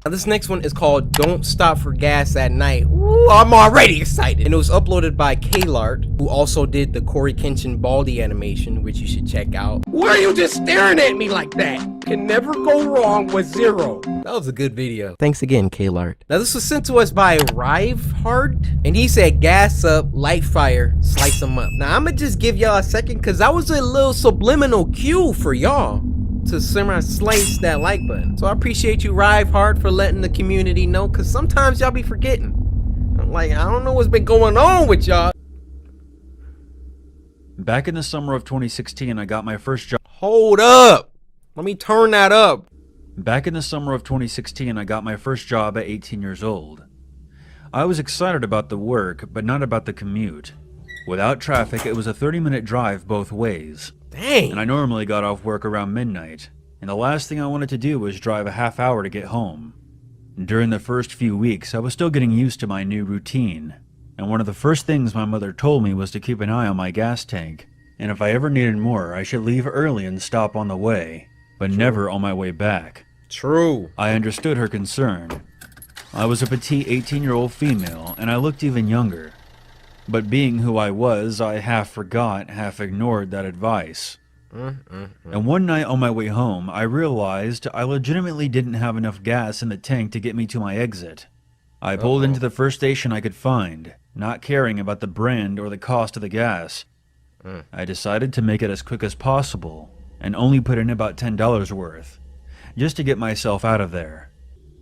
Now this next one is called Don't Stop for Gas at Night. Ooh, I'm already excited. And it was uploaded by Klart, who also did the CoryxKenshin Baldy animation, which you should check out. Why are you just staring at me like that? Can never go wrong with Zero. That was a good video. Thanks again, Klart. Now this was sent to us by Rivehard, and he said gas up, light fire, slice them up. Now I'ma just give y'all a second, because that was a little subliminal cue for y'all to slice that like button. So I appreciate you, Rivehard, for letting the community know, because sometimes y'all be forgetting. I'm like, I don't know what's been going on with y'all. Back in the summer of 2016, I got my first job. Hold up. Let me turn that up. Back in the summer of 2016, I got my first job at 18 years old. I was excited about the work, but not about the commute. Without traffic, it was a 30-minute drive both ways. Dang. And I normally got off work around midnight, and the last thing I wanted to do was drive a half hour to get home. During the first few weeks, I was still getting used to my new routine, and one of the first things my mother told me was to keep an eye on my gas tank, and if I ever needed more, I should leave early and stop on the way, but never on my way back. True. I understood her concern. I was a petite 18-year-old female, and I looked even younger. But being who I was, I half forgot, half ignored that advice. And one night on my way home, I realized I legitimately didn't have enough gas in the tank to get me to my exit. I pulled into the first station I could find, not caring about the brand or the cost of the gas. I decided to make it as quick as possible, and only put in about $10 worth, just to get myself out of there.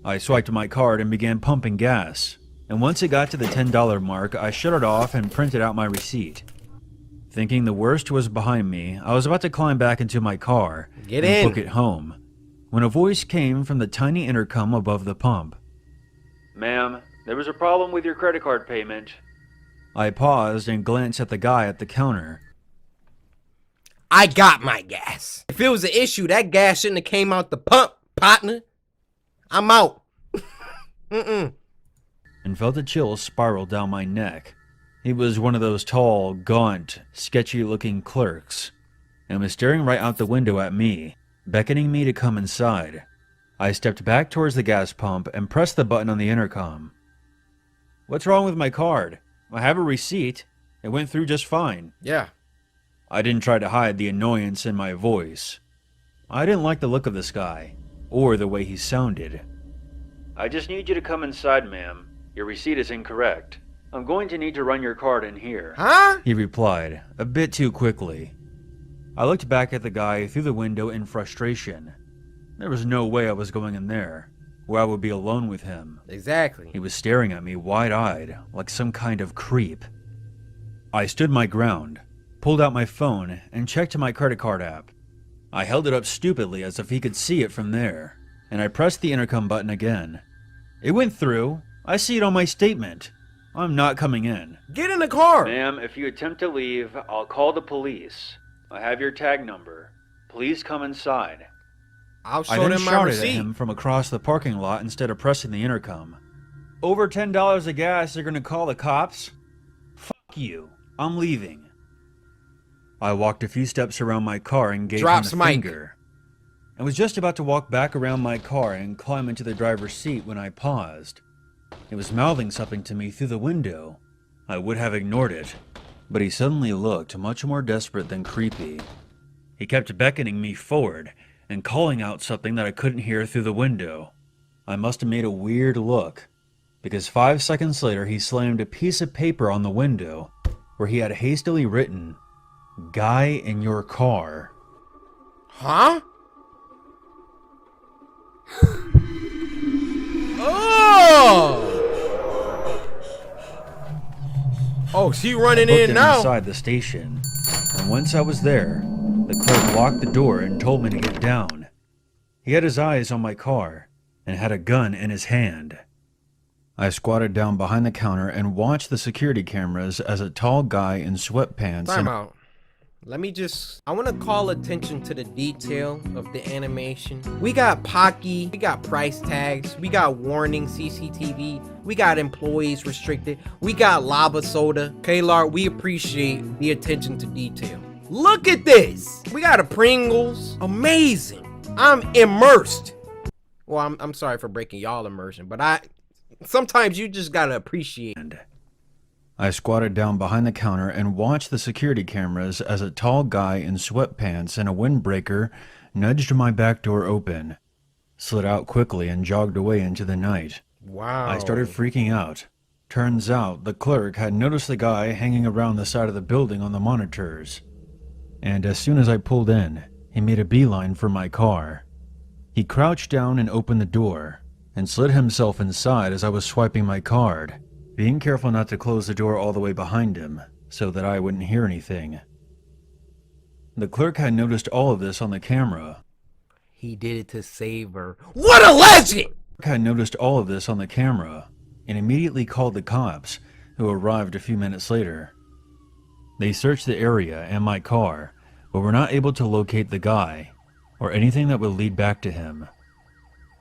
I swiped my card and began pumping gas, and once it got to the $10 mark, I shut it off and printed out my receipt. Thinking the worst was behind me, I was about to climb back into my car and book it home, when a voice came from the tiny intercom above the pump. "Ma'am, there was a problem with your credit card payment." I paused and glanced at the guy at the counter. I got my gas. If it was an issue, that gas shouldn't have came out the pump, partner. I'm out. And felt a chill spiral down my neck. He was one of those tall, gaunt, sketchy-looking clerks, and was staring right out the window at me, beckoning me to come inside. I stepped back towards the gas pump and pressed the button on the intercom. "What's wrong with my card? I have a receipt. It went through just fine." Yeah. I didn't try to hide the annoyance in my voice. I didn't like the look of this guy, or the way he sounded. "I just need you to come inside, ma'am. Your receipt is incorrect. I'm going to need to run your card in here." Huh? He replied, a bit too quickly. I looked back at the guy through the window in frustration. There was no way I was going in there, where I would be alone with him. Exactly. He was staring at me wide-eyed, like some kind of creep. I stood my ground, pulled out my phone, and checked my credit card app. I held it up stupidly as if he could see it from there, and I pressed the intercom button again. It went through. I see it on my statement. I'm not coming in. Get in the car. "Ma'am, if you attempt to leave, I'll call the police. I have your tag number. Please come inside." I'll show I then them my shouted at receipt. him from across the parking lot instead of pressing the intercom. "Over $10 of gas, they're gonna call the cops? Fuck you. I'm leaving." I walked a few steps around my car and gave him a finger. I was just about to walk back around my car and climb into the driver's seat when I paused. He was mouthing something to me through the window. I would have ignored it, but he suddenly looked much more desperate than creepy. He kept beckoning me forward and calling out something that I couldn't hear through the window. I must have made a weird look, because 5 seconds later he slammed a piece of paper on the window where he had hastily written, "Guy in your car." Huh? Oh! Oh, she running in now. Inside the station, and once I was there, the clerk locked the door and told me to get down. He had his eyes on my car and had a gun in his hand. I squatted down behind the counter and watched the security cameras as a tall guy in sweatpants. Time out. I want to call attention to the detail of the animation. We got Pocky, we got price tags, we got warning CCTV, we got employees restricted, we got lava soda. Klart, we appreciate the attention to detail. Look at this. We got a Pringles. Amazing. I'm immersed. Well, I'm sorry for breaking y'all immersion, but sometimes you just gotta appreciate. I squatted down behind the counter and watched the security cameras as a tall guy in sweatpants and a windbreaker nudged my back door open, slid out quickly, and jogged away into the night. Wow. I started freaking out. Turns out the clerk had noticed the guy hanging around the side of the building on the monitors. And as soon as I pulled in, he made a beeline for my car. He crouched down and opened the door, and slid himself inside as I was swiping my card, being careful not to close the door all the way behind him, so that I wouldn't hear anything. The clerk had noticed all of this on the camera. He did it to save her. What a legend! The clerk had noticed all of this on the camera, and immediately called the cops, who arrived a few minutes later. They searched the area and my car, but were not able to locate the guy, or anything that would lead back to him.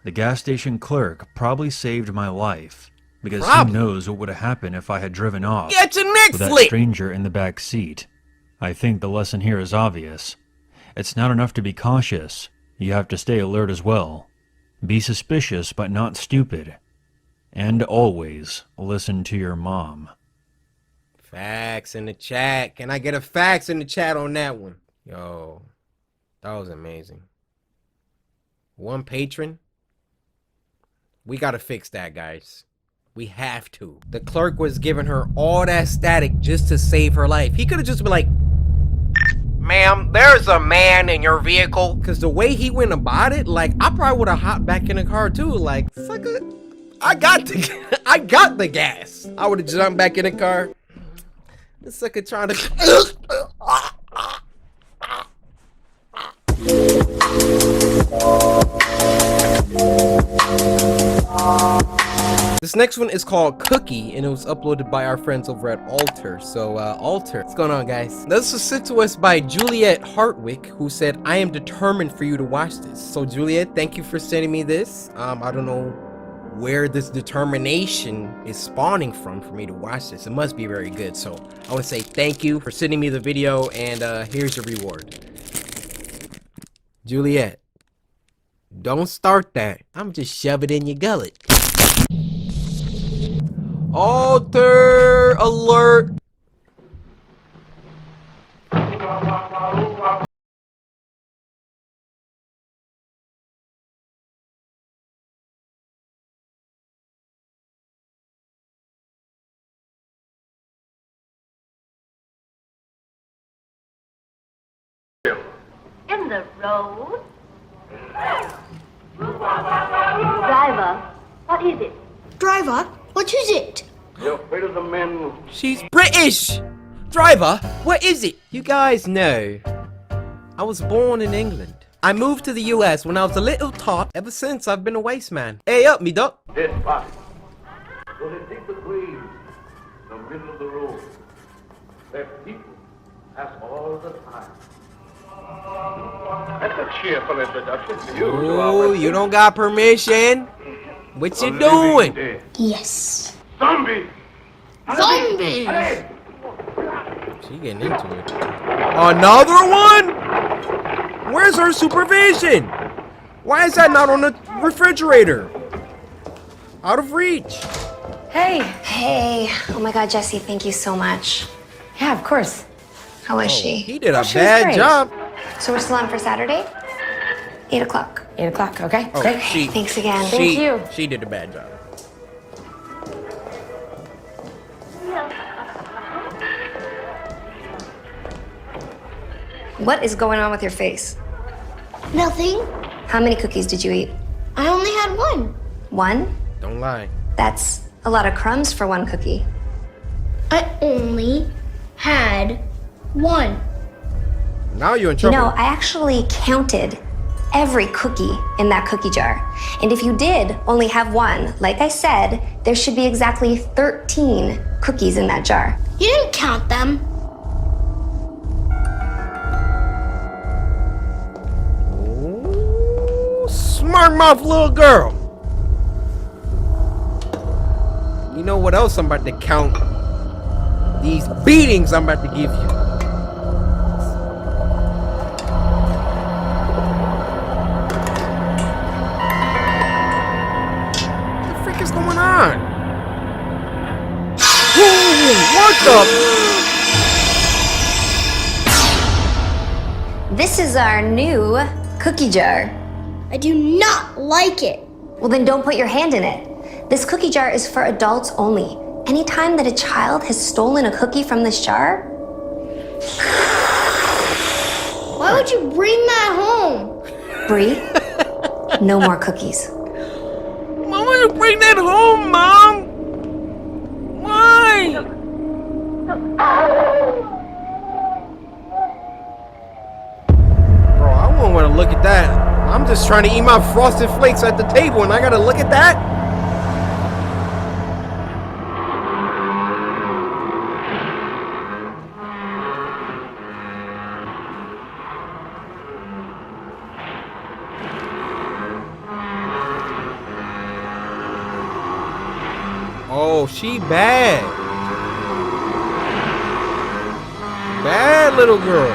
The gas station clerk probably saved my life, because who knows what would have happened if I had driven off with that stranger in the back seat. I think the lesson here is obvious. It's not enough to be cautious, you have to stay alert as well. Be suspicious but not stupid. And always listen to your mom. Facts in the chat. Can I get a fax in the chat on that one? Yo, that was amazing. One patron. We gotta fix that, guys. We have to. The clerk was giving her all that static just to save her life. He could have just been like, ma'am, there's a man in your vehicle. Because the way he went about it, like, I probably would have hopped back in the car too. Like, sucker, I got the gas. I would have jumped back in the car. This sucker trying to... This next one is called Cookie, and it was uploaded by our friends over at Alter. So, Alter, what's going on, guys? This was sent to us by Juliet Hartwick, who said, I am determined for you to watch this. So, Juliet, thank you for sending me this. I don't know where this determination is spawning from for me to watch this. It must be very good. So, I want to say thank you for sending me the video, and here's your reward. Juliet, don't start that. I'm just shove it in your gullet. Alter alert. In the road. Driver, what is it? Driver, what is it? You're afraid of the men. She's British! Driver, what is it? You guys know, I was born in England. I moved to the US when I was a little tot. Ever since, I've been a waste man. Hey up, me duck. Dead body. So they dig the grave in the middle of the road. Where people pass all the time. That's a cheerful introduction to you. Oh, you don't got permission? What you doing? Dead. Yes. Zombie! Zombies! Hey! She getting into it. Another one? Where's her supervision? Why is that not on the refrigerator? Out of reach. Hey. Hey. Oh my god, Jesse, thank you so much. Yeah, of course. How is she? He did a she was bad great. job. So we're still on for Saturday? 8 o'clock. 8 o'clock, okay? Oh, Great. she, Thanks again. Thank you. She did a bad job. What is going on with your face? Nothing. How many cookies did you eat? I only had one. One? Don't lie. That's a lot of crumbs for one cookie. I only had one. Now you're in You trouble. know, I actually counted every cookie in that cookie jar. And if you did only have one, like I said, there should be exactly 13 cookies in that jar. You didn't count them. Ooh, smart mouth little girl. You know what else I'm about to count? These beatings I'm about to give you. This is our new cookie jar. I do not like it. Well, then don't put your hand in it. This cookie jar is for adults only. Anytime that a child has stolen a cookie from this jar, Why would you bring that home? Bree, no more cookies. Why would you bring that home, Mom? Why? Bro, I wouldn't want to look at that. I'm just trying to eat my Frosted Flakes at the table and I gotta look at that? Oh, she bad. Bad little girl.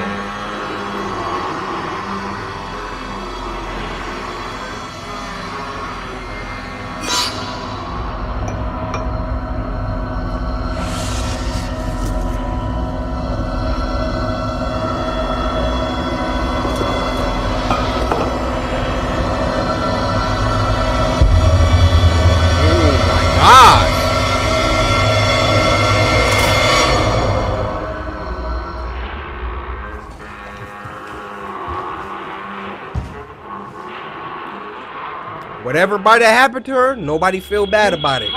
Whatever might have happened to her, nobody feel bad about it.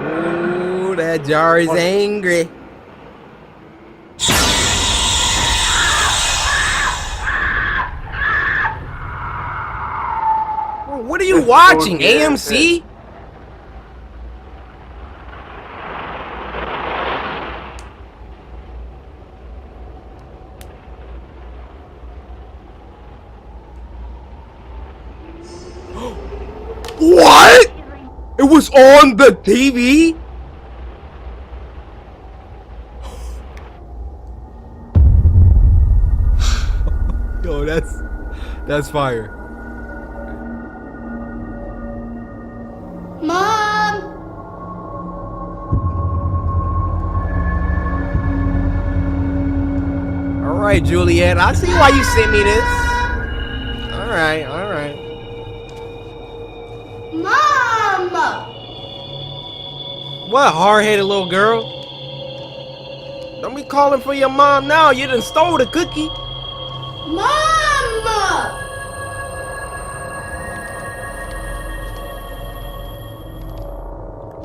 Ooh, that jar is angry. What are you watching, AMC? What? It was on the TV? Yo, that's fire. Mom! All right, Juliet. I see why you sent me this. All right, all right. Mom! What hard-headed little girl? Don't be calling for your mom now. You done stole the cookie. Mom!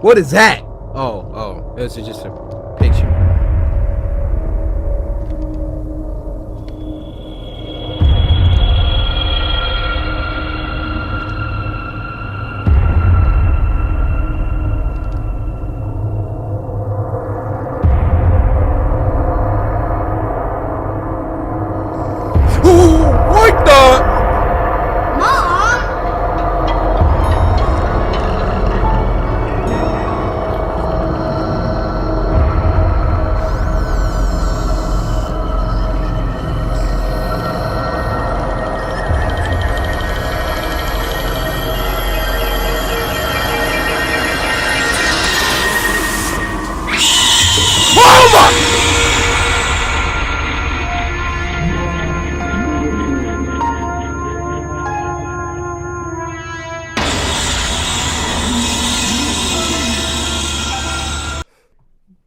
What is that? Oh, this is just a picture. What the? Mom!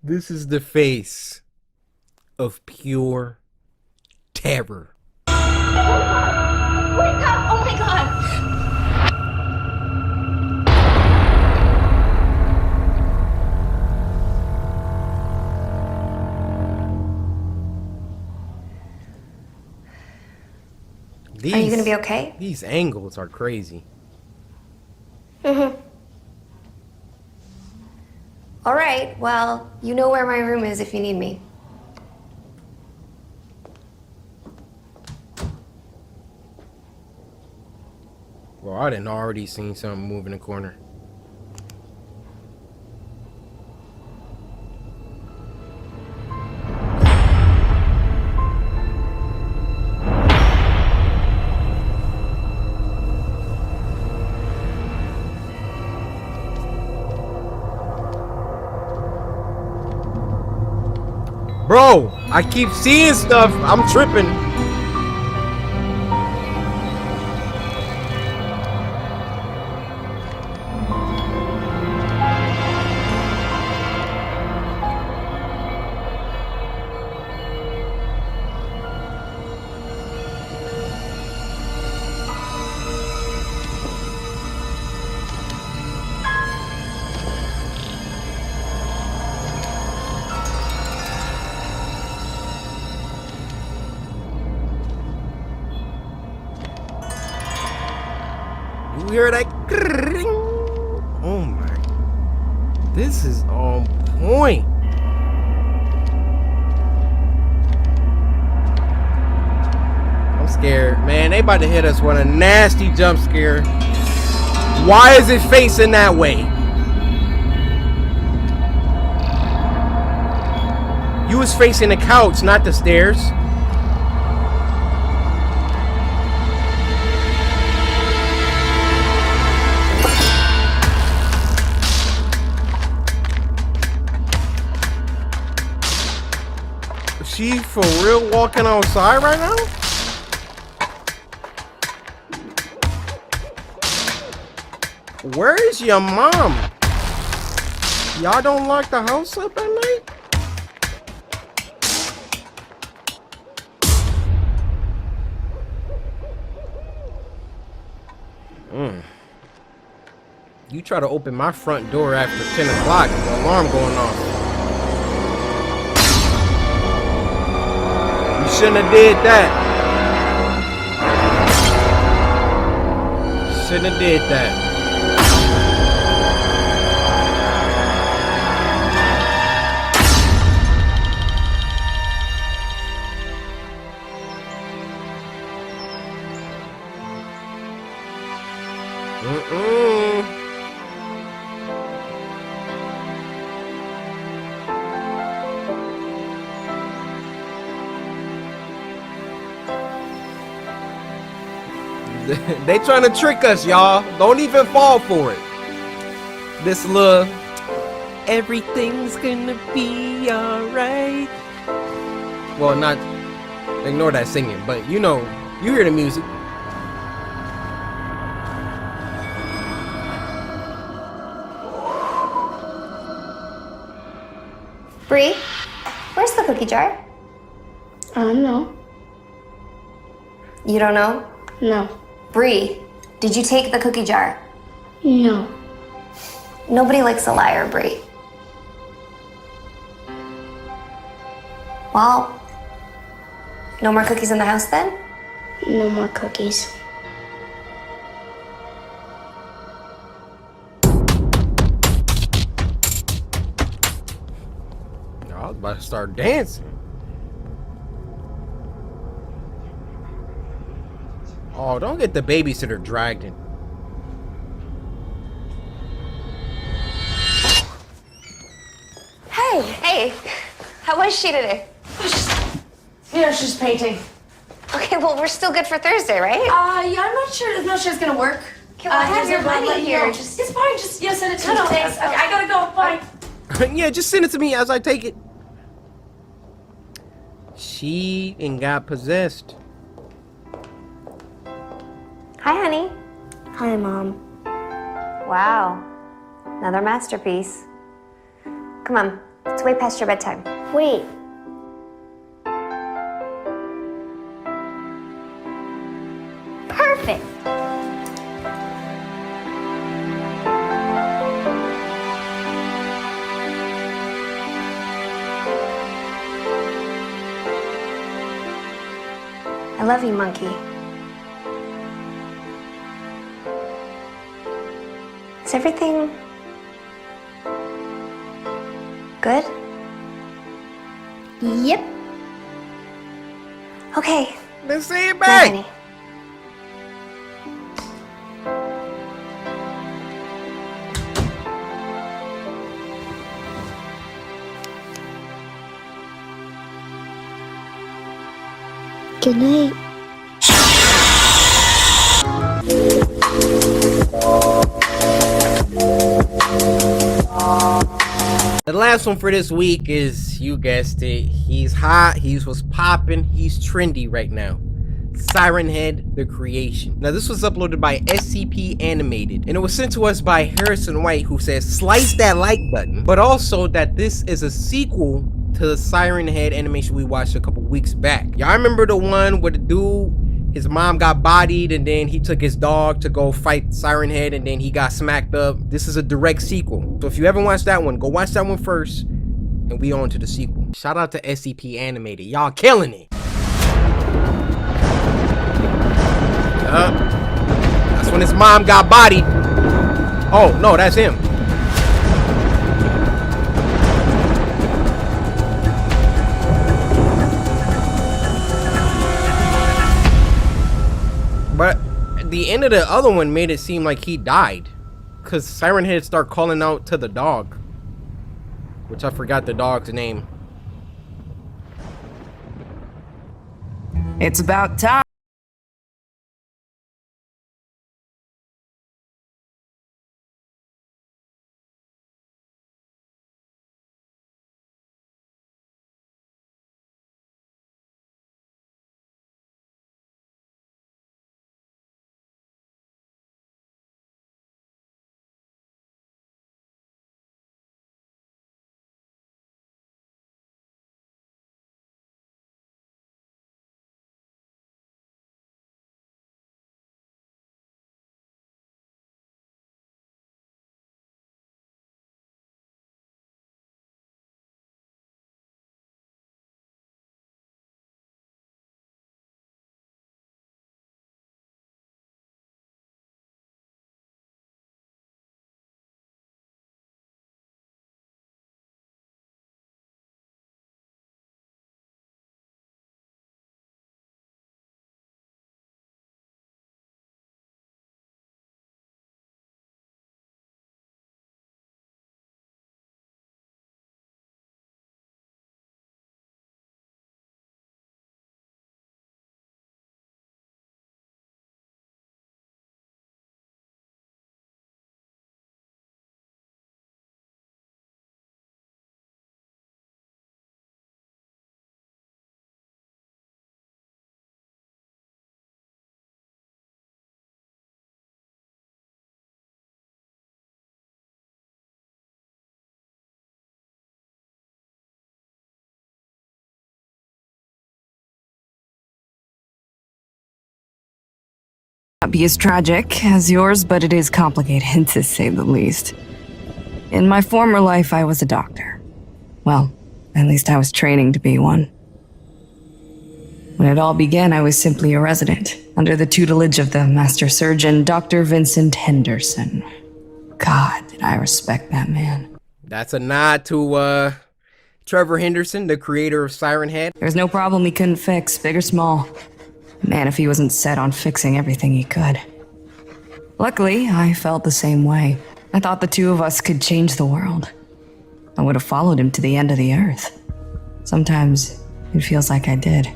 This is the face of pure terror. Wake up! Oh my god! Are you gonna be okay? These angles are crazy. All right, well, you know where my room is if you need me. Well, I done already seen something move in the corner. Bro, I keep seeing stuff. I'm tripping. You hear that? Oh my. This is on point. I'm scared. Man, they about to hit us with a nasty jump scare. Why is it facing that way? You was facing the couch, not the stairs. She for real walking outside right now? Where is your mom? Y'all don't lock the house up at night? You try to open my front door after 10 o'clock, the alarm going off. You shouldn't have did that. Shouldn't have did that. They trying to trick us, y'all. Don't even fall for it. This little everything's gonna be alright. Well, not ignore that singing, but you know, you hear the music. Bree, where's the cookie jar? I don't know. You don't know? No. Bree, did you take the cookie jar? No. Nobody likes a liar, Bree. Well, no more cookies in the house then? No more cookies. I was about to start dancing. Oh, don't get the babysitter dragged in. Hey, how was she today? Yeah, she's painting. Okay, well, we're still good for Thursday, right? Yeah, I'm not sure it's gonna work. Okay, well, I have your money here. It's fine, just send it to me. Thanks. Okay, I gotta go. Bye. Yeah, just send it to me as I take it. She and got possessed. Hi, honey. Hi, Mom. Wow, another masterpiece. Come on, it's way past your bedtime. Wait. Perfect. I love you, monkey. Is everything good? Yep. Okay. Let's see it Bye, back. honey. Good night. The last one for this week is, you guessed it, he's hot, he's what's popping, he's trendy right now. Siren Head: The Creation. Now this was uploaded by SCP Animated, and it was sent to us by Harrison White, who says slice that like button, but also that this is a sequel to the Siren Head animation we watched a couple weeks back. Y'all remember the one where the dude, his mom got bodied and then he took his dog to go fight Siren Head and then he got smacked up? This is a direct sequel. So if you haven't watched that one, go watch that one first and we on to the sequel. Shout out to SCP Animated. Y'all killing it. That's when his mom got bodied. Oh, no, that's him. But the end of the other one made it seem like he died, because Siren Head started calling out to the dog, which I forgot the dog's name. It's about time. Not be as tragic as yours, but it is complicated to say the least. In my former life, I was a doctor. Well, at least I was training to be one. When it all began, I was simply a resident, under the tutelage of the master surgeon, Dr. Vincent Henderson. God, did I respect that man. That's a nod to Trevor Henderson, the creator of Siren Head. There was no problem he couldn't fix, big or small. Man, if he wasn't set on fixing everything he could. Luckily, I felt the same way. I thought the two of us could change the world. I would have followed him to the end of the earth. Sometimes, it feels like I did.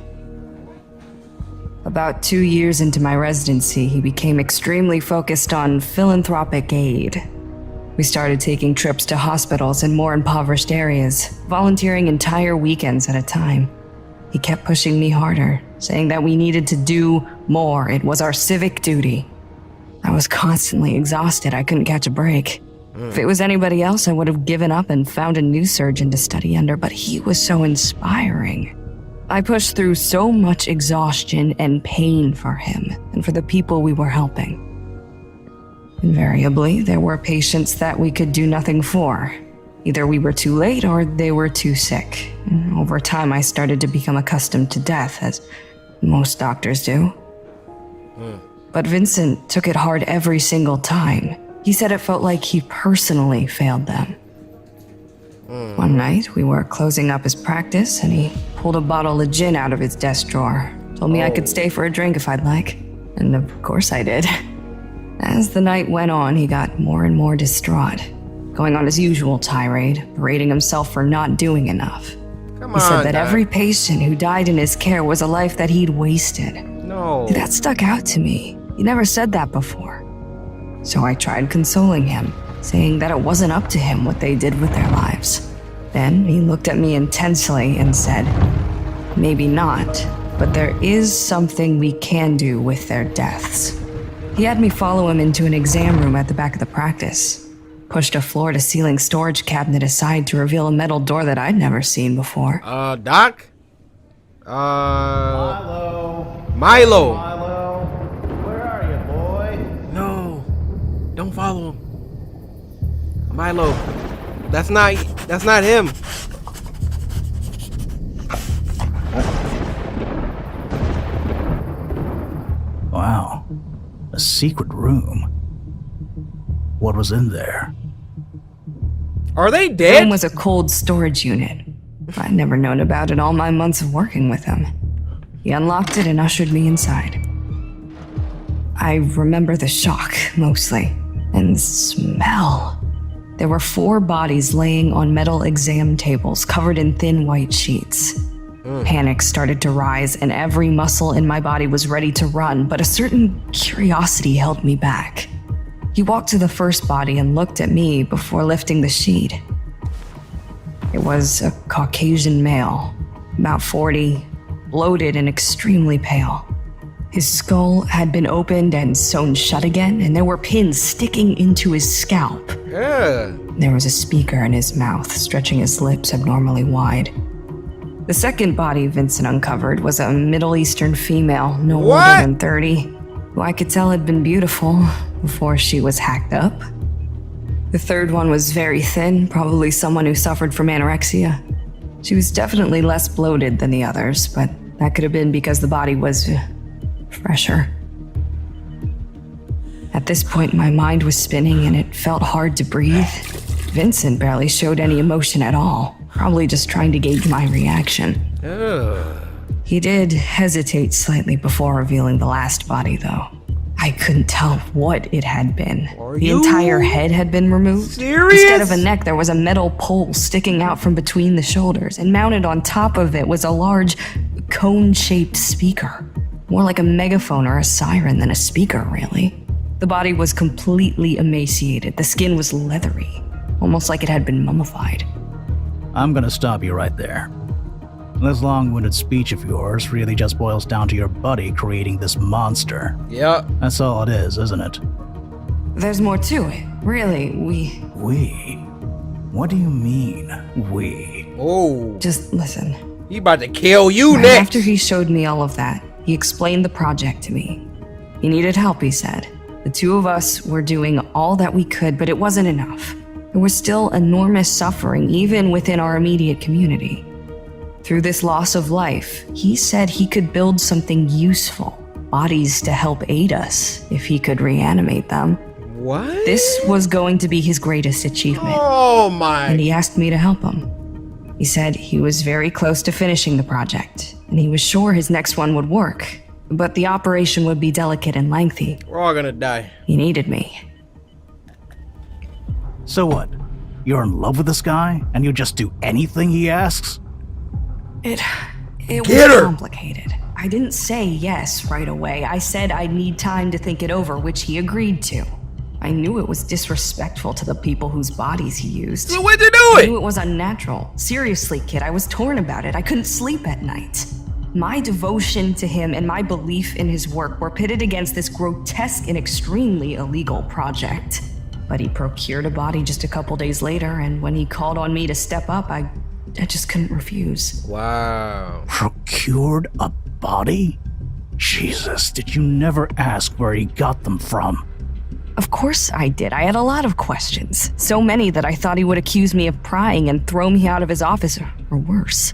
About 2 years into my residency, he became extremely focused on philanthropic aid. We started taking trips to hospitals in more impoverished areas, volunteering entire weekends at a time. He kept pushing me harder, saying that we needed to do more. It was our civic duty. I was constantly exhausted. I couldn't catch a break. If it was anybody else, I would have given up and found a new surgeon to study under, but he was so inspiring. I pushed through so much exhaustion and pain for him and for the people we were helping. Invariably, there were patients that we could do nothing for. Either we were too late or they were too sick. Over time, I started to become accustomed to death, as most doctors do. But Vincent took it hard every single time. He said it felt like he personally failed them. One night, we were closing up his practice, and he pulled a bottle of gin out of his desk drawer. Told me I could stay for a drink if I'd like. And of course I did. As the night went on, he got more and more distraught, going on his usual tirade, berating himself for not doing enough. He said that every patient who died in his care was a life that he'd wasted. No. That stuck out to me. He never said that before. So I tried consoling him, saying that it wasn't up to him what they did with their lives. Then he looked at me intensely and said, "Maybe not, but there is something we can do with their deaths." He had me follow him into an exam room at the back of the practice, pushed a floor-to-ceiling storage cabinet aside to reveal a metal door that I'd never seen before. Doc? Milo. Where are you, boy? No. Don't follow him. Milo. That's not him. Wow. A secret room. What was in there? Are they The dead? room was a cold storage unit. I'd never known about it all my months of working with him. He unlocked it and ushered me inside. I remember the shock, mostly, and the smell. There were 4 bodies laying on metal exam tables covered in thin white sheets. Panic started to rise, and every muscle in my body was ready to run, but a certain curiosity held me back. He walked to the first body and looked at me before lifting the sheet. It was a Caucasian male, about 40, bloated and extremely pale. His skull had been opened and sewn shut again, and there were pins sticking into his scalp. Yeah. There was a speaker in his mouth, stretching his lips abnormally wide. The second body Vincent uncovered was a Middle Eastern female, no older than 30, who I could tell had been beautiful before she was hacked up. The third one was very thin, probably someone who suffered from anorexia. She was definitely less bloated than the others, but that could have been because the body was fresher. At this point, my mind was spinning and it felt hard to breathe. Vincent barely showed any emotion at all, probably just trying to gauge my reaction. He did hesitate slightly before revealing the last body, though. I couldn't tell what it had been. The entire head had been removed. Serious? Instead of a neck, there was a metal pole sticking out from between the shoulders, and mounted on top of it was a large, cone-shaped speaker. More like a megaphone or a siren than a speaker, really. The body was completely emaciated. The skin was leathery, almost like it had been mummified. I'm gonna stop you right there. This long-winded speech of yours really just boils down to your buddy creating this monster. Yep. That's all it is, isn't it? There's more to it. Really, we... We? What do you mean, we? Oh. Just listen. He about to kill you Right next. after he showed me all of that, he explained the project to me. He needed help, he said. The two of us were doing all that we could, but it wasn't enough. There was still enormous suffering, even within our immediate community. Through this loss of life, he said he could build something useful, bodies to help aid us, if he could reanimate them. What? This was going to be his greatest achievement, Oh my. and he asked me to help him. He said he was very close to finishing the project, and he was sure his next one would work, but the operation would be delicate and lengthy. We're all gonna die. He needed me. So what? You're in love with this guy, and you just do anything he asks? It Get was her! complicated. I didn't say yes right away. I said I'd need time to think it over, which he agreed to. I knew it was disrespectful to the people whose bodies he used. So what'd you do I it? knew it was unnatural. Seriously, kid, I was torn about it. I couldn't sleep at night. My devotion to him and my belief in his work were pitted against this grotesque and extremely illegal project. But he procured a body just a couple days later, and when he called on me to step up, I just couldn't refuse. Wow. Procured a body? Jesus, did you never ask where he got them from? Of course I did. I had a lot of questions. So many that I thought he would accuse me of prying and throw me out of his office, or worse.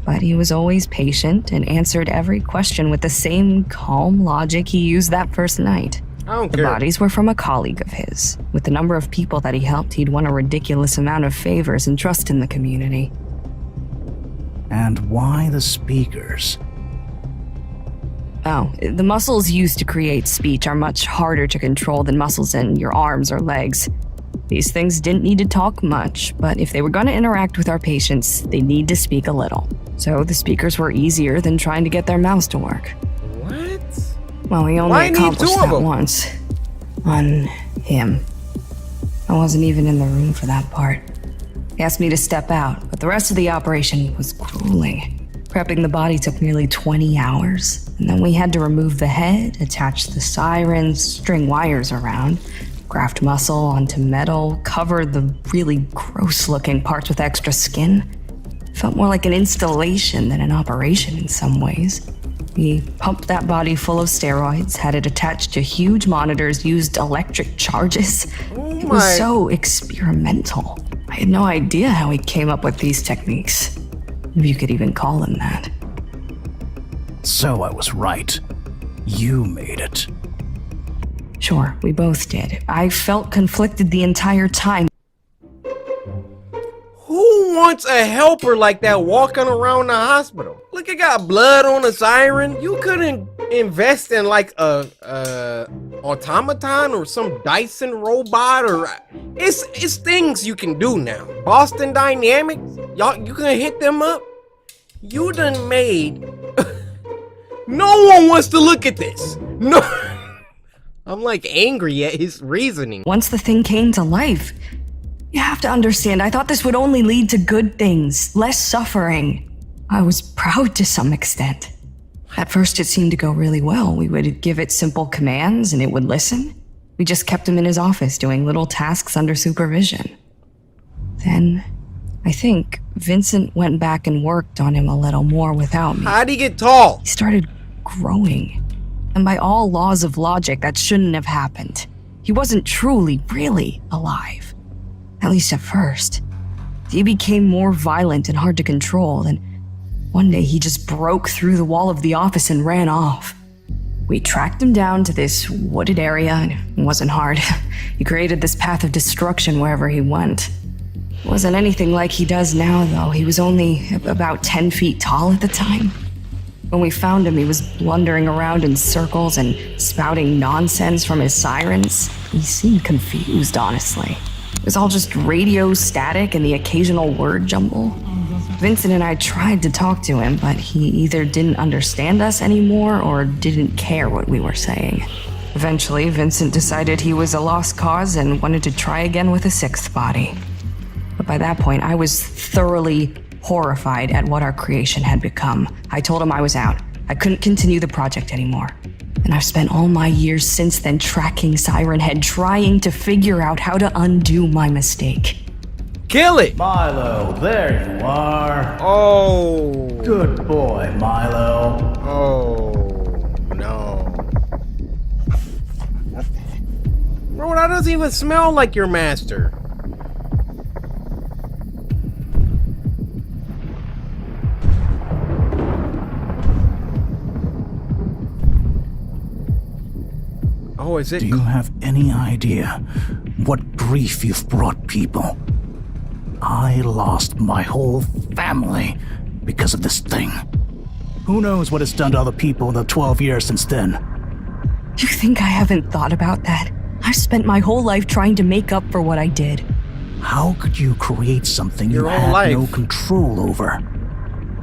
But he was always patient and answered every question with the same calm logic he used that first night. I don't The care. bodies were from a colleague of his. With the number of people that he helped, he'd won a ridiculous amount of favors and trust in the community. And why the speakers? Oh, the muscles used to create speech are much harder to control than muscles in your arms or legs. These things didn't need to talk much, but if they were going to interact with our patients, they need to speak a little. So the speakers were easier than trying to get their mouths to work. What? Well, we Why only need accomplished two of that them? once. On him. I wasn't even in the room for that part. He asked me to step out, but the rest of the operation was grueling. Prepping the body took nearly 20 hours, and then we had to remove the head, attach the sirens, string wires around, graft muscle onto metal, cover the really gross-looking parts with extra skin. It felt more like an installation than an operation in some ways. We pumped that body full of steroids, had it attached to huge monitors, used electric charges. It was so experimental. I had no idea how he came up with these techniques, if you could even call them that. So I was right. You made it. Sure, we both did. I felt conflicted the entire time. Who wants a helper like that walking around the hospital? Look, it got blood on the siren. You couldn't invest in like a automaton or some Dyson robot, or it's things you can do now. Boston Dynamics, y'all, you can hit them up. You done made. No one wants to look at this. No. I'm like angry at his reasoning. Once the thing came to life, you have to understand, I thought this would only lead to good things, less suffering. I was proud to some extent. At first it seemed to go really well. We would give it simple commands and it would listen. We just kept him in his office doing little tasks under supervision. Then, I think, Vincent went back and worked on him a little more without me. How'd he get tall? He started growing. And by all laws of logic, that shouldn't have happened. He wasn't truly, really alive. At least at first. He became more violent and hard to control, and one day he just broke through the wall of the office and ran off. We tracked him down to this wooded area, and it wasn't hard. He created this path of destruction wherever he went. It wasn't anything like he does now, though. He was only about 10 feet tall at the time. When we found him, he was blundering around in circles and spouting nonsense from his sirens. He seemed confused, honestly. It was all just radio static and the occasional word jumble. Vincent and I tried to talk to him, but he either didn't understand us anymore or didn't care what we were saying. Eventually, Vincent decided he was a lost cause and wanted to try again with a sixth body. But by that point, I was thoroughly horrified at what our creation had become. I told him I was out. I couldn't continue the project anymore. And I've spent all my years since then tracking Siren Head, trying to figure out how to undo my mistake. Kill it! Milo, there you are. Oh. Good boy, Milo. Oh, no. Bro, that doesn't even smell like your master. Oh, is it? Do you have any idea what grief you've brought people? I lost my whole family because of this thing. Who knows what it's done to other people in the 12 years since then? You think I haven't thought about that? I've spent my whole life trying to make up for what I did. How could you create something Your you whole had life. no control over?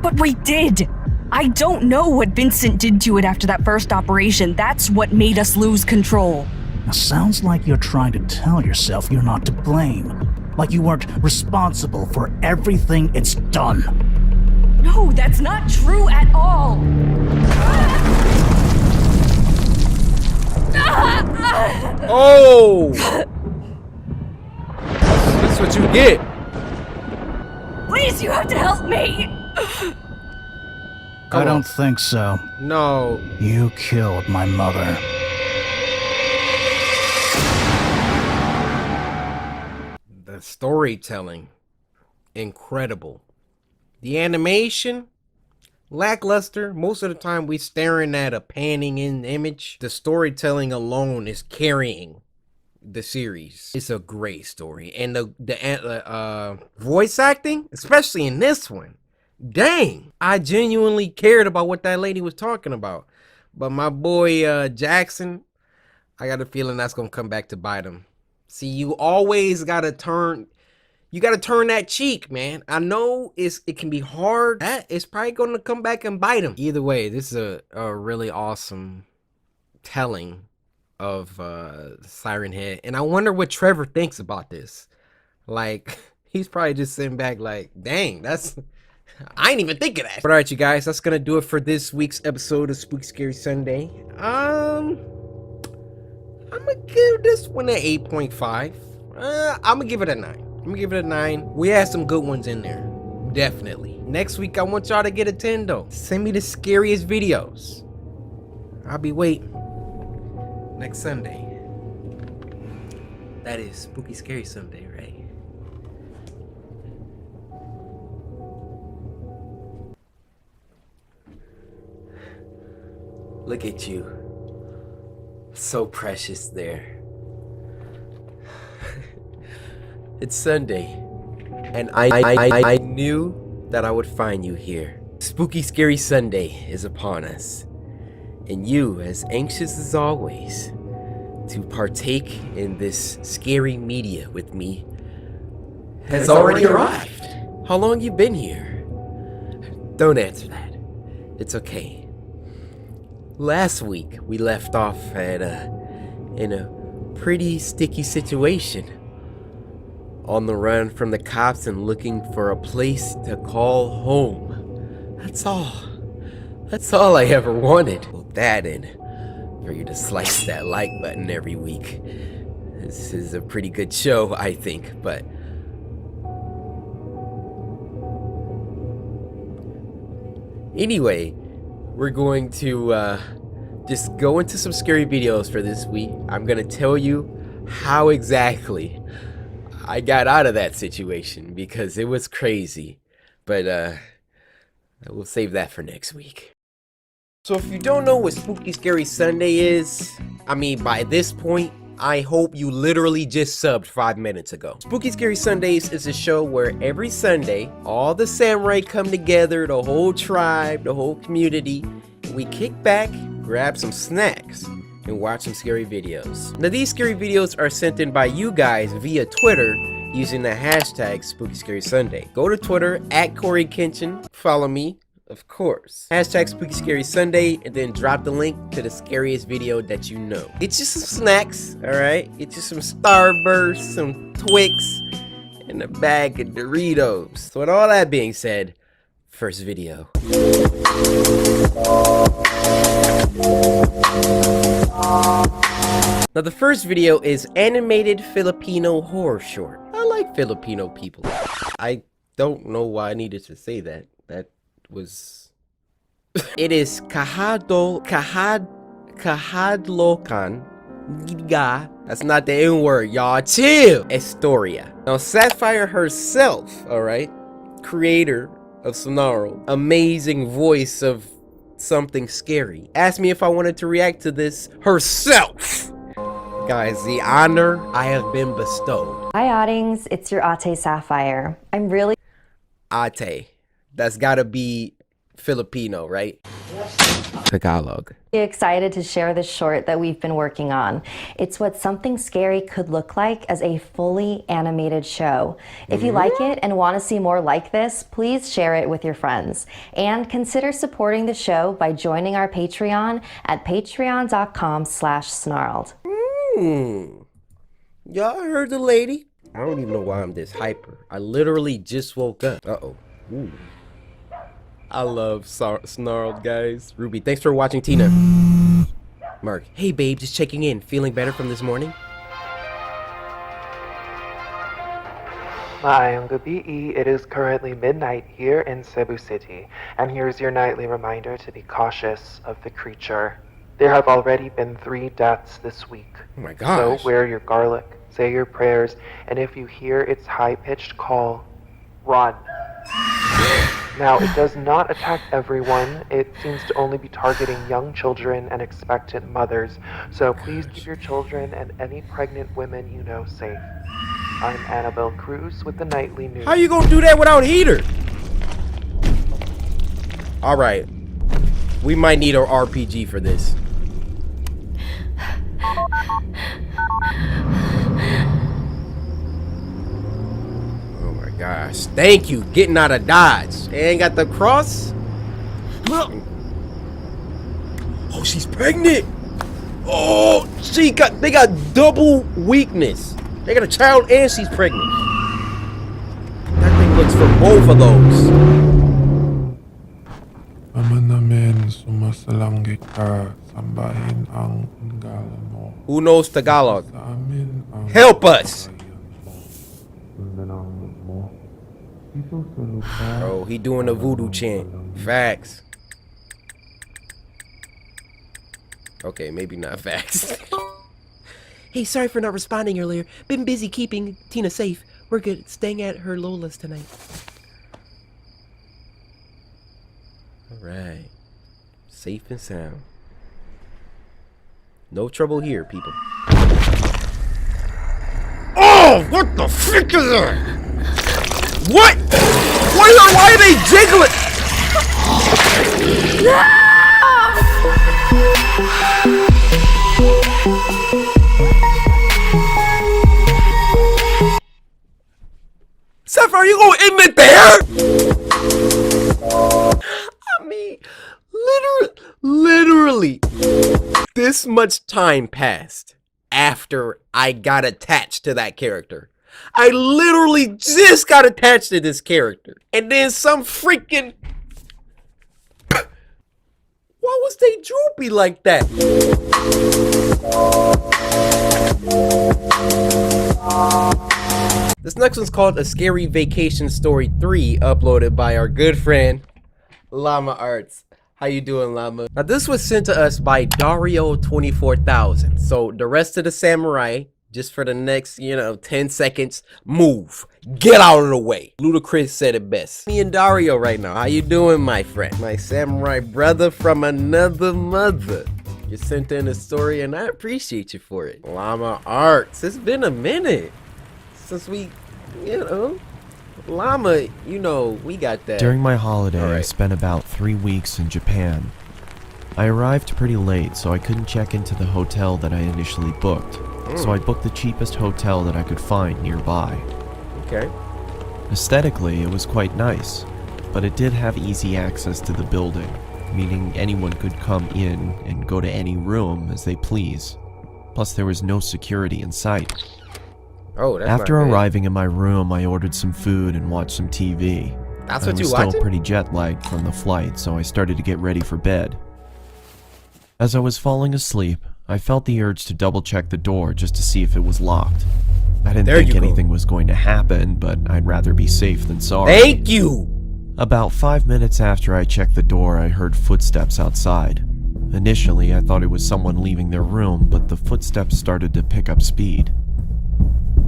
But we did! I don't know what Vincent did to it after that first operation. That's what made us lose control. Now, sounds like you're trying to tell yourself you're not to blame. Like you weren't responsible for everything it's done. No, that's not true at all. Oh! That's what you get. Please, you have to help me. I don't think so. No. You killed my mother. The storytelling, incredible. The animation, lackluster. Most of the time we staring at a panning in image. The storytelling alone is carrying the series. It's a great story. And the voice acting, especially in this one, dang, I genuinely cared about what that lady was talking about. But my boy Jackson, I got a feeling that's gonna come back to bite him. See, you always gotta turn that cheek, man. I know it can be hard. That is probably gonna come back and bite him. Either way, this is a really awesome telling of Siren Head. And I wonder what Trevor thinks about this. Like, He's probably just sitting back like, dang, that's... I ain't even think of that. But alright, you guys, that's gonna do it for this week's episode of Spooky Scary Sunday. I'm gonna give this one an 8.5. I'm gonna give it a 9. We had some good ones in there. Definitely. Next week, I want y'all to get a 10 though. Send me the scariest videos. I'll be waiting. Next Sunday. That is Spooky Scary Sunday, right? Look at you. So precious there. It's Sunday. And I knew that I would find you here. Spooky Scary Sunday is upon us. And you, as anxious as always, to partake in this scary media with me, has already arrived. How long you been here? Don't answer that. It's okay. Last week, we left off at in a pretty sticky situation. On the run from the cops and looking for a place to call home. That's all. That's all I ever wanted. Well, that and for you to slice that like button every week. This is a pretty good show, I think, but... Anyway, we're going to just go into some scary videos for this week. I'm gonna tell you how exactly I got out of that situation because it was crazy. But we'll save that for next week. So if you don't know what Spooky Scary Sunday is, I mean, by this point, I hope you literally just subbed 5 minutes ago. Spooky Scary Sundays is a show where every Sunday, all the samurai come together, the whole tribe, the whole community, and we kick back, grab some snacks, and watch some scary videos. Now these scary videos are sent in by you guys via Twitter using the hashtag Spooky Scary Sunday. Go to Twitter at CoryxKenshin, follow me, of course. Hashtag Spooky Scary Sunday, and then drop the link to the scariest video that you know. Get you some snacks, alright? Get you some Starburst, some Twix, and a bag of Doritos. So with all that being said, first video. Now the first video is animated Filipino horror short. I like Filipino people. I don't know why I needed to say that. That was... It is Kahadlokan Giga. That's not the N word, y'all. Chill. Estoria. Now Sapphire herself, alright, creator of Snarl, amazing voice of something scary, asked me if I wanted to react to this herself. Guys, the honor I have been bestowed. Hi, Oddings. It's your Ate Sapphire. I'm really Ate. That's gotta be Filipino, right? Tagalog. excited to share this short that we've been working on. It's what something scary could look like as a fully animated show. If you like it and want to see more like this, please share it with your friends. And consider supporting the show by joining our Patreon at patreon.com/snarled. Y'all heard the lady? I don't even know why I'm this hyper. I literally just woke up. Uh-oh. Ooh. I love Snarled, guys. Ruby, thanks for watching. Tina. Mark, hey babe, just checking in. Feeling better from this morning? Maayong gabi, it is currently midnight here in Cebu City, and here's your nightly reminder to be cautious of the creature. There have already been 3 deaths this week. Oh my gosh. So wear your garlic, say your prayers, and if you hear its high-pitched call, run. Now, it does not attack everyone. It seems to only be targeting young children and expectant mothers. So please keep your children and any pregnant women you know safe. I'm Annabelle Cruz with the Nightly News. How you gonna do that without heater? Alright. We might need an RPG for this. Gosh, thank you. Getting out of Dodge. They ain't got the cross. Oh, she's pregnant. Oh, they got double weakness. They got a child and she's pregnant. looks for both of those. Who knows Tagalog? Help us! Oh, he doing a voodoo chant. Facts. Okay, maybe not facts. Hey, sorry for not responding earlier. Been busy keeping Tina safe. We're good. Staying at her Lola's tonight. Alright. Safe and sound. No trouble here, people. Oh! What the frick is that? What? Why are they jiggling? Seth, are you gonna end it there? I mean, literally, this much time passed after I got attached to that character. I literally just got attached to this character. And then some freaking... Why was they droopy like that? This next one's called A Scary Vacation Story 3, uploaded by our good friend, Llama Arts. How you doing, Llama? Now, this was sent to us by Dario24000. So, the rest of the samurai, just for the next, 10 seconds, move. Get out of the way. Ludacris said it best. Me and Dario right now. How you doing, my friend? My samurai brother from another mother. You sent in a story, and I appreciate you for it. Llama Arts. It's been a minute since we, Llama, we got that. During my holiday, I spent about 3 weeks in Japan. I arrived pretty late, so I couldn't check into the hotel that I initially booked. So I booked the cheapest hotel that I could find nearby. Okay. Aesthetically, it was quite nice, but it did have easy access to the building, meaning anyone could come in and go to any room as they please. Plus, there was no security in sight. Oh, that's After not arriving in my room, I ordered some food and watched some TV. That's I what was you still watching? pretty jet-lagged from the flight, so I started to get ready for bed. As I was falling asleep, I felt the urge to double-check the door just to see if it was locked. I didn't think anything was going to happen, but I'd rather be safe than sorry. Thank you! About 5 minutes after I checked the door, I heard footsteps outside. Initially, I thought it was someone leaving their room, but the footsteps started to pick up speed.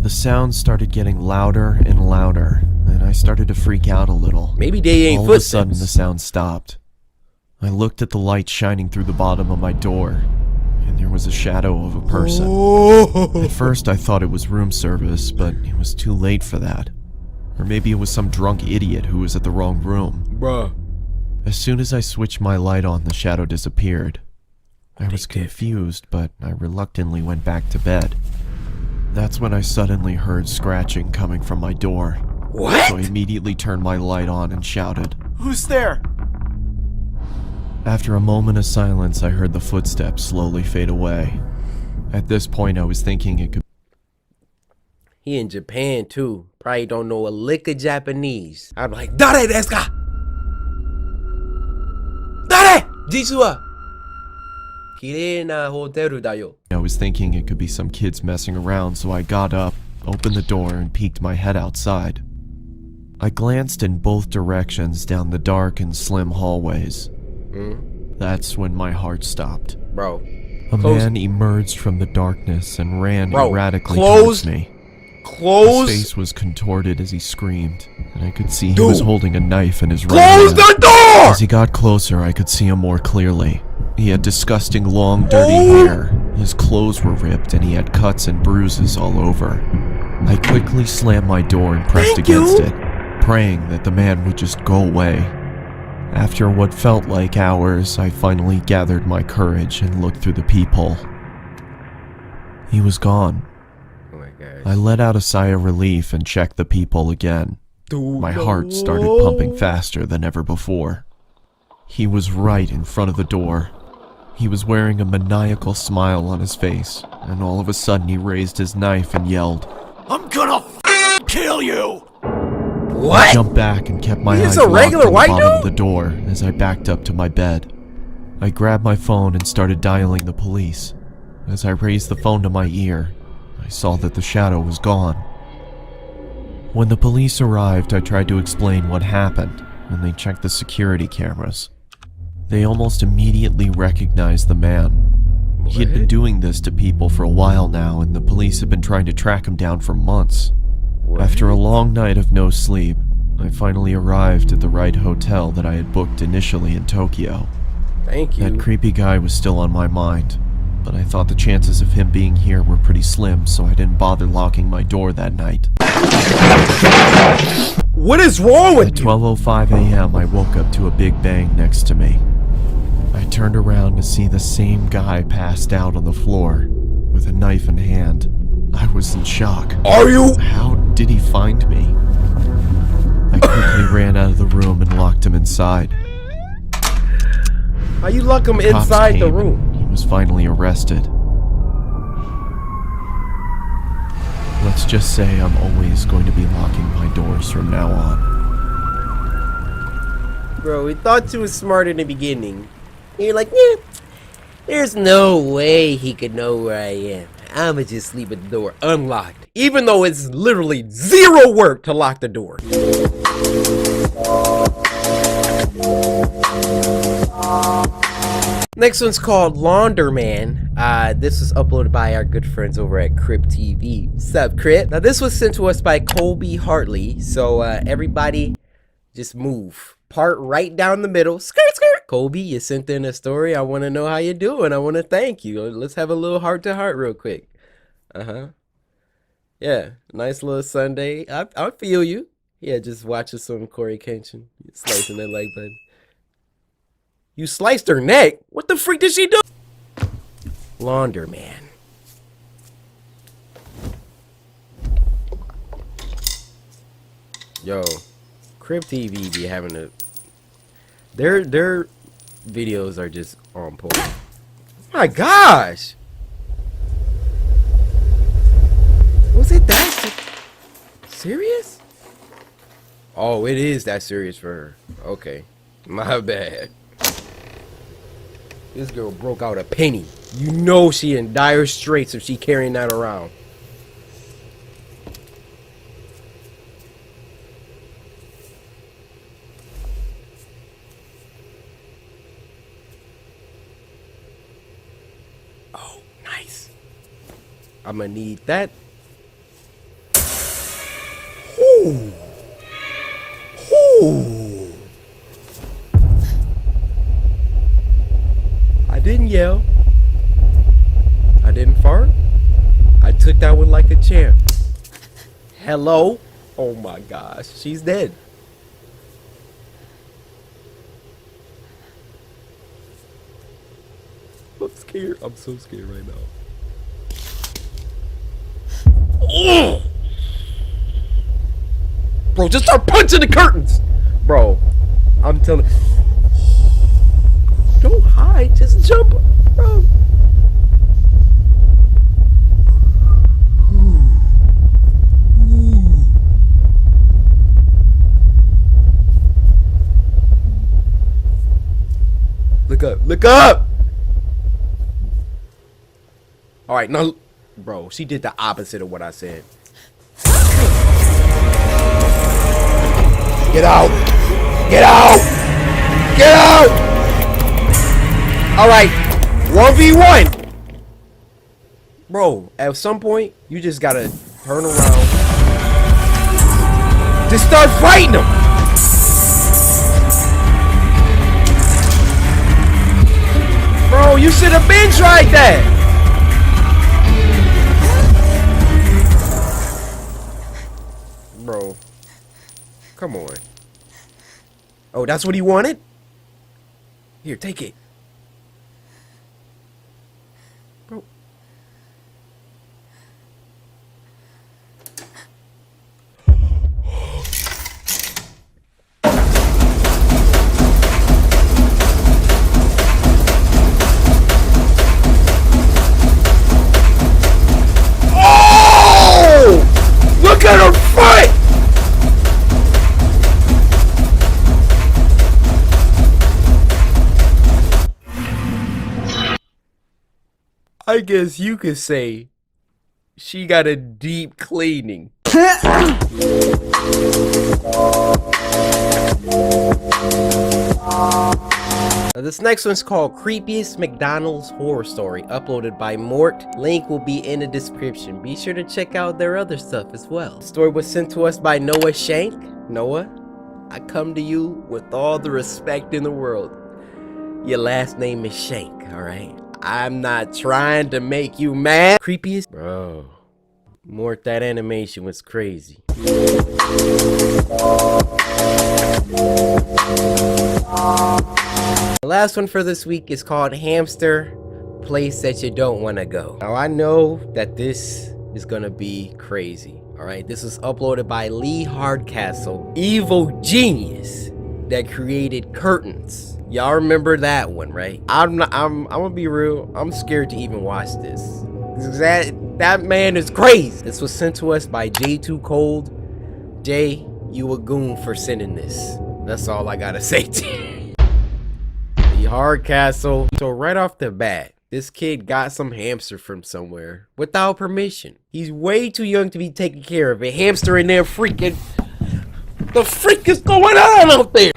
The sounds started getting louder and louder, and I started to freak out a little. Maybe they ain't All footsteps. All of a sudden, the sound stopped. I looked at the light shining through the bottom of my door, and there was a shadow of a person. At first, I thought it was room service, but it was too late for that. Or maybe it was some drunk idiot who was at the wrong room. Bruh. As soon as I switched my light on, the shadow disappeared. I was confused, but I reluctantly went back to bed. That's when I suddenly heard scratching coming from my door. What? So I immediately turned my light on and shouted, "Who's there?" After a moment of silence, I heard the footsteps slowly fade away. At this point, I was thinking it could... He in Japan, too. Probably don't know a lick of Japanese. I'm like, Dare desu ka? Dare! Jisu wa kirei na hoteru da yo. I was thinking it could be some kids messing around, so I got up, opened the door, and peeked my head outside. I glanced in both directions down the dark and slim hallways. That's when my heart stopped. Bro. A man emerged from the darkness and ran erratically towards me. His face was contorted as he screamed, and I could see he was holding a knife in his right hand. Close the door! As he got closer, I could see him more clearly. He had disgusting long, dirty hair. His clothes were ripped, and he had cuts and bruises all over. I quickly slammed my door and pressed against it, praying that the man would just go away. After what felt like hours, I finally gathered my courage and looked through the peephole. He was gone. Oh my gosh. I let out a sigh of relief and checked the peephole again. My heart started pumping faster than ever before. He was right in front of the door. He was wearing a maniacal smile on his face, and all of a sudden he raised his knife and yelled, "I'm gonna kill you!" What? I jumped back and kept my eyes a locked regular on the white bottom of dude? the door as I backed up to my bed. I grabbed my phone and started dialing the police. As I raised the phone to my ear, I saw that the shadow was gone. When the police arrived, I tried to explain what happened, and they checked the security cameras. They almost immediately recognized the man. He had been doing this to people for a while now, and the police had been trying to track him down for months. After a long night of no sleep, I finally arrived at the right hotel that I had booked initially in Tokyo. Thank you. That creepy guy was still on my mind, but I thought the chances of him being here were pretty slim, so I didn't bother locking my door that night. What is wrong with At 12:05 a.m., I woke up to a big bang next to me. I turned around to see the same guy passed out on the floor, with a knife in hand. I was in shock. Are you? How did he find me? I quickly ran out of the room and locked him inside. How you lock him Cops inside the came room? and he was finally arrested. Let's just say I'm always going to be locking my doors from now on. Bro, we thought you was smart in the beginning. You're like, yeah, there's no way he could know where I am. I'ma just leave the door unlocked, even though it's literally zero work to lock the door. Next one's called Launderman. This was uploaded by our good friends over at Crypt TV. What's up, Crypt? Now this was sent to us by Colby Hartley. So everybody just move. Part right down the middle. Skirt, skirt. Colby, you sent in a story. I want to know how you're doing. I want to thank you. Let's have a little heart to heart real quick. Yeah, nice little Sunday. I feel you. Yeah, just watching some CoryxKenshin. Slicing that like button. You sliced her neck? What the freak did she do? Launderman. Yo, Crypt TV be having a... Their videos are just on point. My gosh! Was it that serious? Oh, it is that serious for her. Okay, my bad. This girl broke out a penny. You know she in dire straits if she carrying that around. Oh, nice. I'ma need that. Ooh. Ooh. I didn't yell. I didn't fart. I took that one like a champ. Hello? Oh my gosh, she's dead. I'm scared. I'm so scared right now. Ugh. Bro, just start punching the curtains. Bro, I'm telling you. Don't hide, just jump, bro. Look up, look up. All right, now, bro, she did the opposite of what I said. Get out! Get out! Get out! All right, 1v1. Bro, at some point, you just gotta turn around. Just start fighting them. Bro, you should have been tried that. Bro, come on. Oh, that's what he wanted? Here, take it. Bro. Oh! Look at her fight! I guess you could say she got a deep cleaning. This next one's called Creepiest McDonald's Horror Story, uploaded by Mort. Link will be in the description. Be sure to check out their other stuff as well. The story was sent to us by Noah Shank. Noah, I come to you with all the respect in the world. Your last name is Shank, alright? I'm not trying to make you mad. Creepiest? Bro. Mort, that animation was crazy. The last one for this week is called Hamster, Place That You Don't Want to Go. Now I know that this is gonna be crazy. Alright, this was uploaded by Lee Hardcastle, evil genius that created Curtains. Y'all remember that one, right? I'm gonna be real, I'm scared to even watch this. That man is crazy. This was sent to us by J2 Cold. Jay, you a goon for sending this. That's all I gotta say to you. Hardcastle. So right off the bat, this kid got some hamster from somewhere without permission. He's way too young to be taking care of a hamster in there freaking. The freak is going on out there?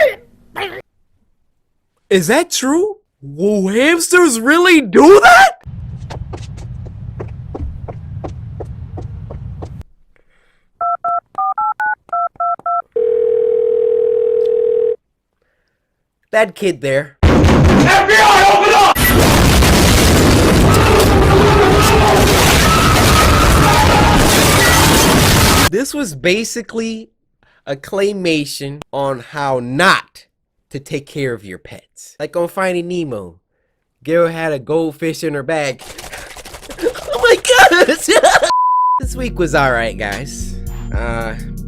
Is that true? Will hamsters really do that? That kid there. FBI, open up! This was basically a claymation on how not to take care of your pets. Like on Finding Nemo. Girl had a goldfish in her bag. Oh my god! This week was alright, guys.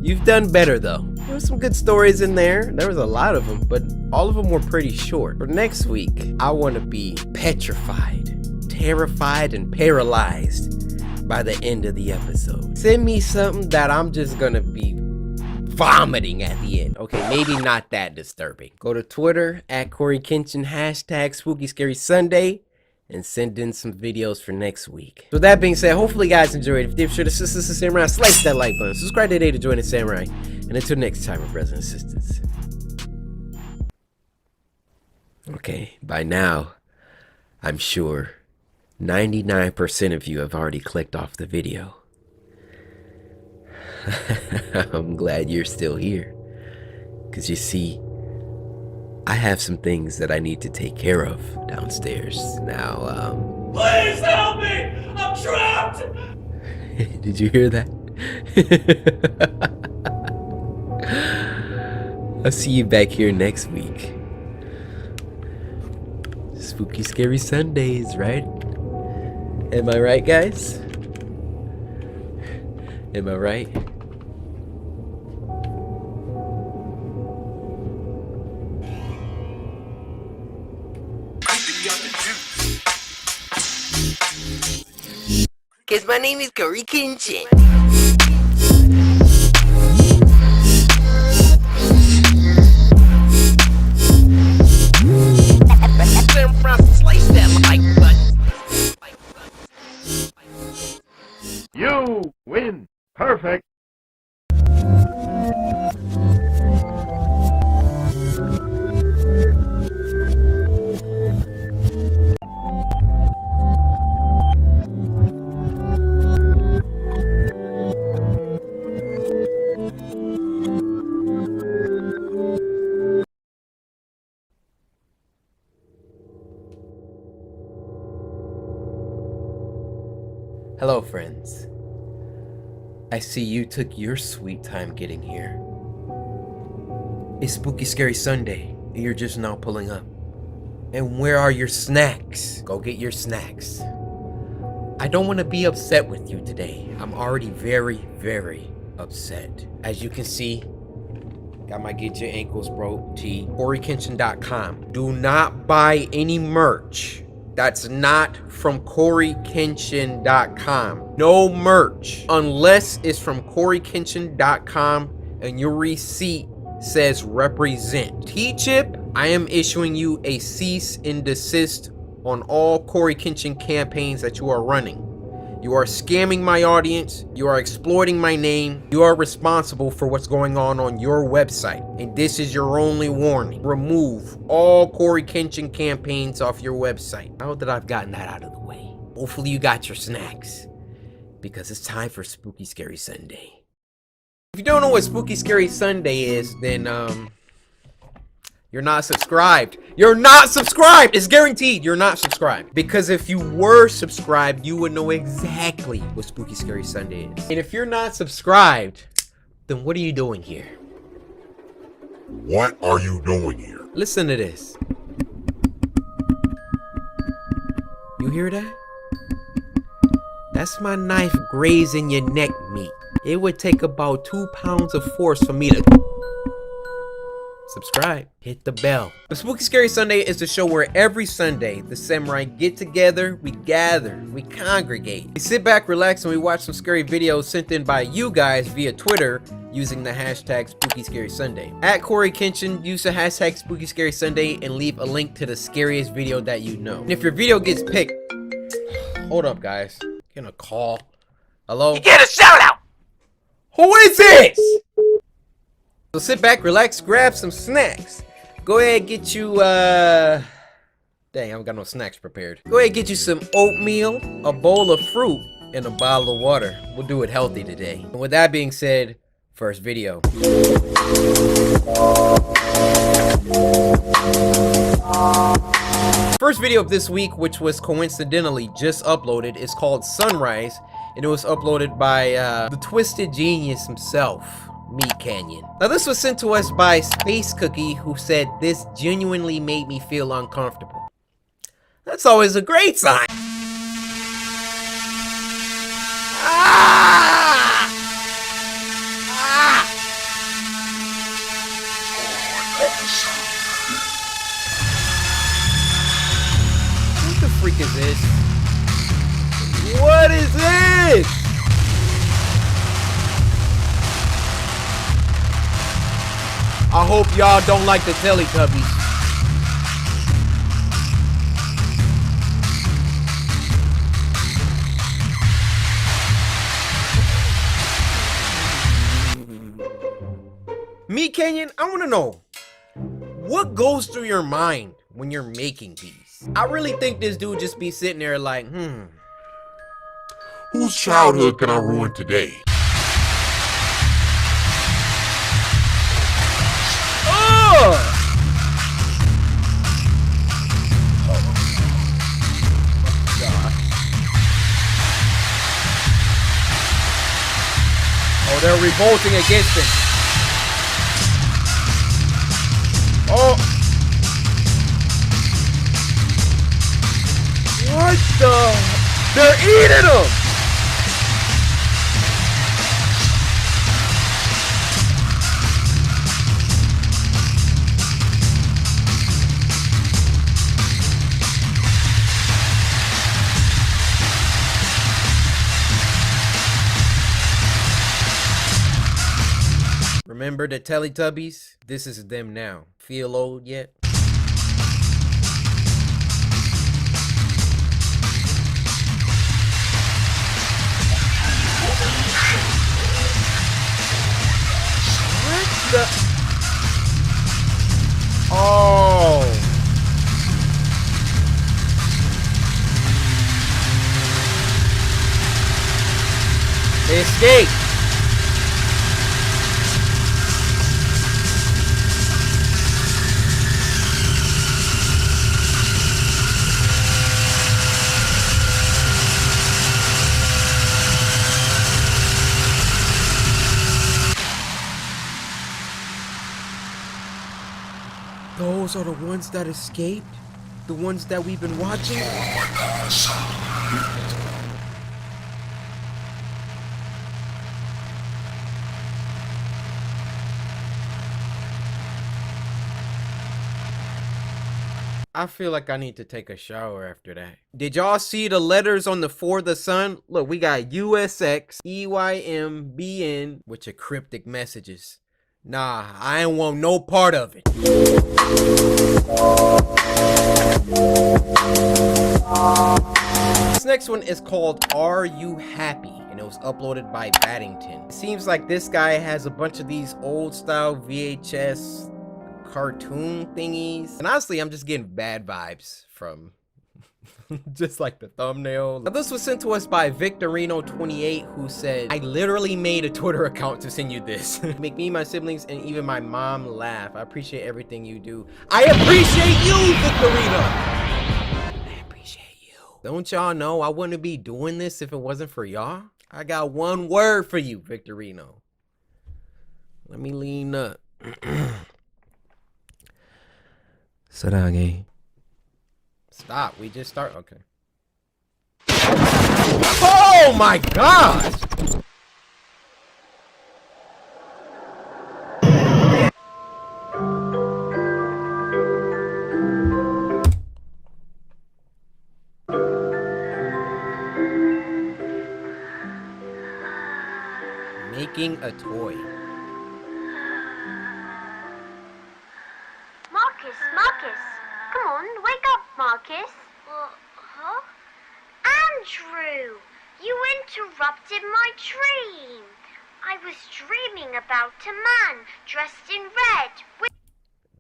You've done better though. There were some good stories in there. There was a lot of them, but all of them were pretty short. For next week, I want to be petrified, terrified, and paralyzed by the end of the episode. Send me something that I'm just gonna be vomiting at the end. Okay, maybe not that disturbing. Go to Twitter at CoryKenshin, hashtag Spooky Scary Sunday, and send in some videos for next week. So with that being said, hopefully you guys enjoyed. If you did, be sure to assist the Samurai, slice that like button, subscribe today to join the Samurai, and until next time, my brothers and sisters. Okay, by now, I'm sure 99% of you have already clicked off the video. I'm glad you're still here, because you see, I have some things that I need to take care of downstairs. Now, please help me! I'm trapped! Did you hear that? I'll see you back here next week. Spooky Scary Sundays, right? Am I right, guys? Am I right? Cause my name is CoryxKenshin. Slice that like button. You win. Perfect. Hello, friends. I see you took your sweet time getting here. It's Spooky Scary Sunday, and you're just now pulling up. And where are your snacks? Go get your snacks. I don't want to be upset with you today. I'm already very, very upset. As you can see, got my Get Your Ankles Broke tee. CoryxKenshin.com. Do not buy any merch that's not from CoryxKenshin.com. No merch unless it's from CoryxKenshin.com and your receipt says represent. T-Chip, I am issuing you a cease and desist on all Cory Kenshin campaigns that you are running. You are scamming my audience, you are exploiting my name, you are responsible for what's going on your website. And this is your only warning. Remove all Cory Kenshin campaigns off your website. Now that I've gotten that out of the way, hopefully you got your snacks, because it's time for Spooky Scary Sunday. If you don't know what Spooky Scary Sunday is, then you're not subscribed. You're not subscribed! It's guaranteed you're not subscribed. Because if you were subscribed, you would know exactly what Spooky Scary Sunday is. And if you're not subscribed, then what are you doing here? What are you doing here? Listen to this. You hear that? That's my knife grazing your neck meat. It would take about 2 pounds of force for me to subscribe, hit the bell. The Spooky Scary Sunday is the show where every Sunday the samurai get together, we gather, we congregate. We sit back, relax, and we watch some scary videos sent in by you guys via Twitter using the hashtag Spooky Scary Sunday. At Cory Kenshin, use the hashtag Spooky Scary Sunday and leave a link to the scariest video that you know. And if your video gets picked, hold up guys, getting a call. Hello? You get a shout out! Who is this? So sit back, relax, grab some snacks. Go ahead, get you, dang, I haven't got no snacks prepared. Go ahead, get you some oatmeal, a bowl of fruit, and a bottle of water. We'll do it healthy today. And with that being said, first video. First video of this week, which was coincidentally just uploaded, is called Sunrise, and it was uploaded by the Twisted Genius himself, Meat Canyon. Now this was sent to us by Space Cookie, who said this genuinely made me feel uncomfortable. That's always a great sign. What the freak is this? What is this? I hope y'all don't like the Teletubbies. Meat Canyon, I want to know, what goes through your mind when you're making these? I really think this dude just be sitting there like, Whose childhood can I ruin today? Oh, they're revolting against him. Oh! What the? They're eating him! Remember the Teletubbies? This is them now. Feel old yet? What the? Oh! They escaped! Those are the ones that escaped? The ones that we've been watching? I feel like I need to take a shower after that. Did y'all see the letters on the For the Sun? Look, we got USX, EYM, BN, which are cryptic messages. Nah, I ain't want no part of it. This next one is called Are You Happy? And it was uploaded by Baddington. It seems like this guy has a bunch of these old style VHS cartoon thingies. And honestly, I'm just getting bad vibes from just like the thumbnail. Now, this was sent to us by Victorino28, who said, I literally made a Twitter account to send you this. Make me, my siblings, and even my mom laugh. I appreciate everything you do. I appreciate you, Victorino! I appreciate you. Don't y'all know I wouldn't be doing this if it wasn't for y'all? I got one word for you, Victorino. Let me lean up. Sarage. Stop, we just start, okay. Oh my gosh! Making a toy. Marcus, come on, wake up, Marcus. Huh? Andrew, you interrupted my dream. I was dreaming about a man dressed in red with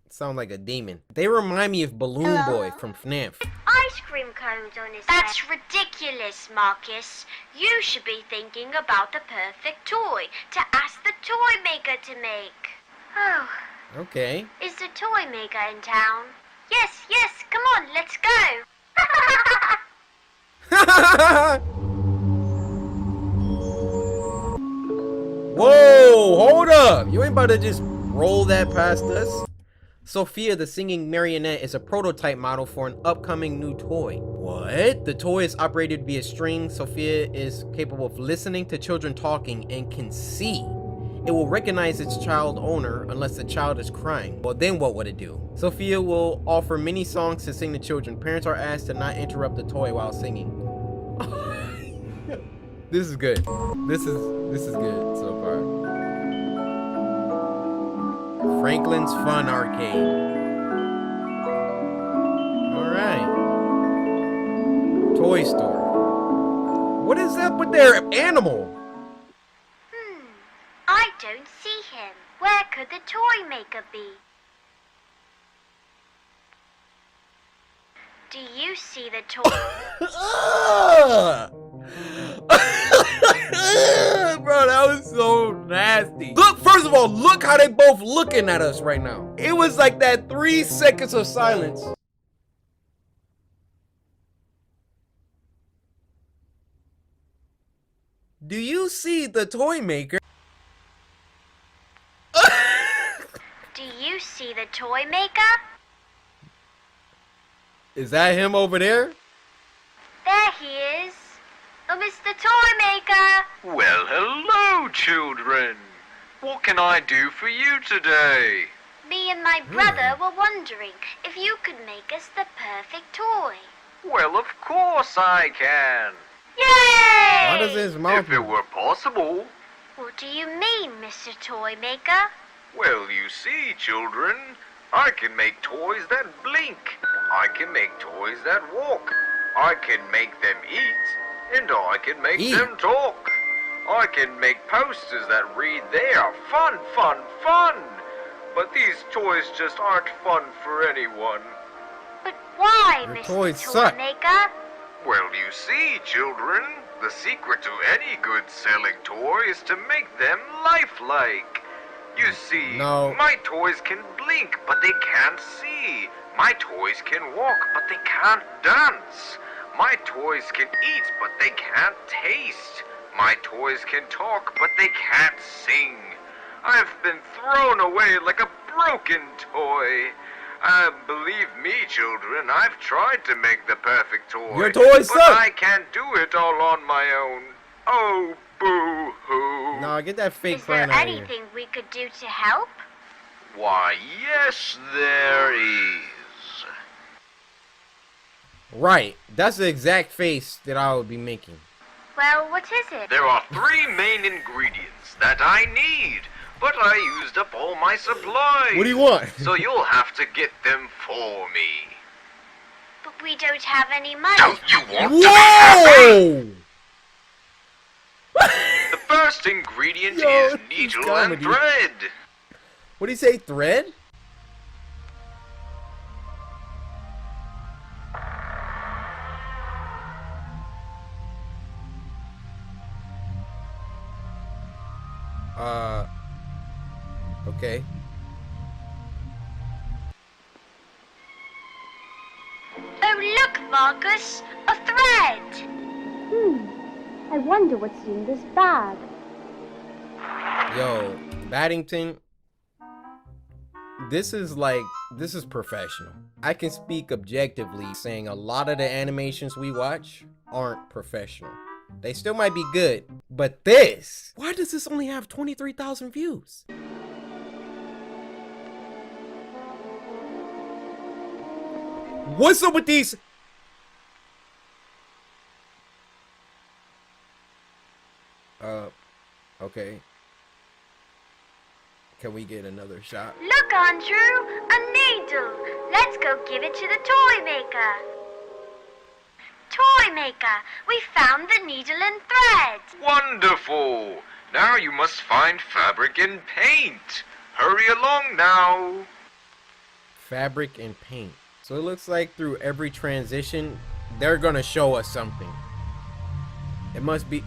Sound like a demon. They remind me of Balloon Boy from FNAF. ice cream cones on his head. That's ridiculous, Marcus. You should be thinking about the perfect toy to ask the toy maker to make. Oh. Okay. Is the toy maker in town? Yes, come on, let's go. Whoa, hold up. You ain't about to just roll that past us. Sophia the singing marionette is a prototype model for an upcoming new toy. What? The toy is operated via string. Sophia is capable of listening to children talking and can see. It will recognize its child owner unless the child is crying. Well, then what would it do? Sophia will offer many songs to sing to children. Parents are asked to not interrupt the toy while singing. This is good. This is good so far. Franklin's Fun Arcade. Alright. Toy store. What is up with their animal? I don't see him. Where could the toy maker be? Do you see the toy? Bro, that was so nasty. Look, first of all, look how they both looking at us right now. It was like that 3 seconds of silence. Do you see the toy maker? Do you see the toy maker? Is that him over there? There he is. Oh, Mr. Toy Maker. Well, hello, children. What can I do for you today? Me and my brother were wondering if you could make us the perfect toy. Well, of course I can. Yay! Why does his mouth... If it were possible. What do you mean, Mr. Toy Maker? Well, you see, children, I can make toys that blink. I can make toys that walk. I can make them eat. And I can make them talk. I can make posters that read there. Fun, fun, fun. But these toys just aren't fun for anyone. But why, Your Mr. toys Toy suck. Maker? Well, you see, children, the secret to any good selling toy is to make them lifelike. You see, my toys can blink, but they can't see. My toys can walk, but they can't dance. My toys can eat, but they can't taste. My toys can talk, but they can't sing. I've been thrown away like a broken toy. Believe me, children, I've tried to make the perfect toy. Your toys but suck. I can't do it all on my own. Oh, boo-hoo. Nah, get that fake Is there crying out of here. anything we could do to help? Why, yes, there is. Right. That's the exact face that I would be making. Well, what is it? There are 3 main ingredients that I need, but I used up all my supplies. What do you want? So you'll have to get them for me. We don't have any money. Don't you want to be happy? The first ingredient is needle and thread. What do you say, thread? Okay. Oh, look, Marcus, a thread. I wonder what's in this bag. Yo, Baddington, this is professional. I can speak objectively saying a lot of the animations we watch aren't professional. They still might be good, but this, why does this only have 23,000 views? What's up with these? Okay. Can we get another shot? Look, Andrew, a needle. Let's go give it to the toy maker. Toy maker, we found the needle and thread. Wonderful. Now you must find fabric and paint. Hurry along now. Fabric and paint. So it looks like through every transition, they're gonna show us something. It must be...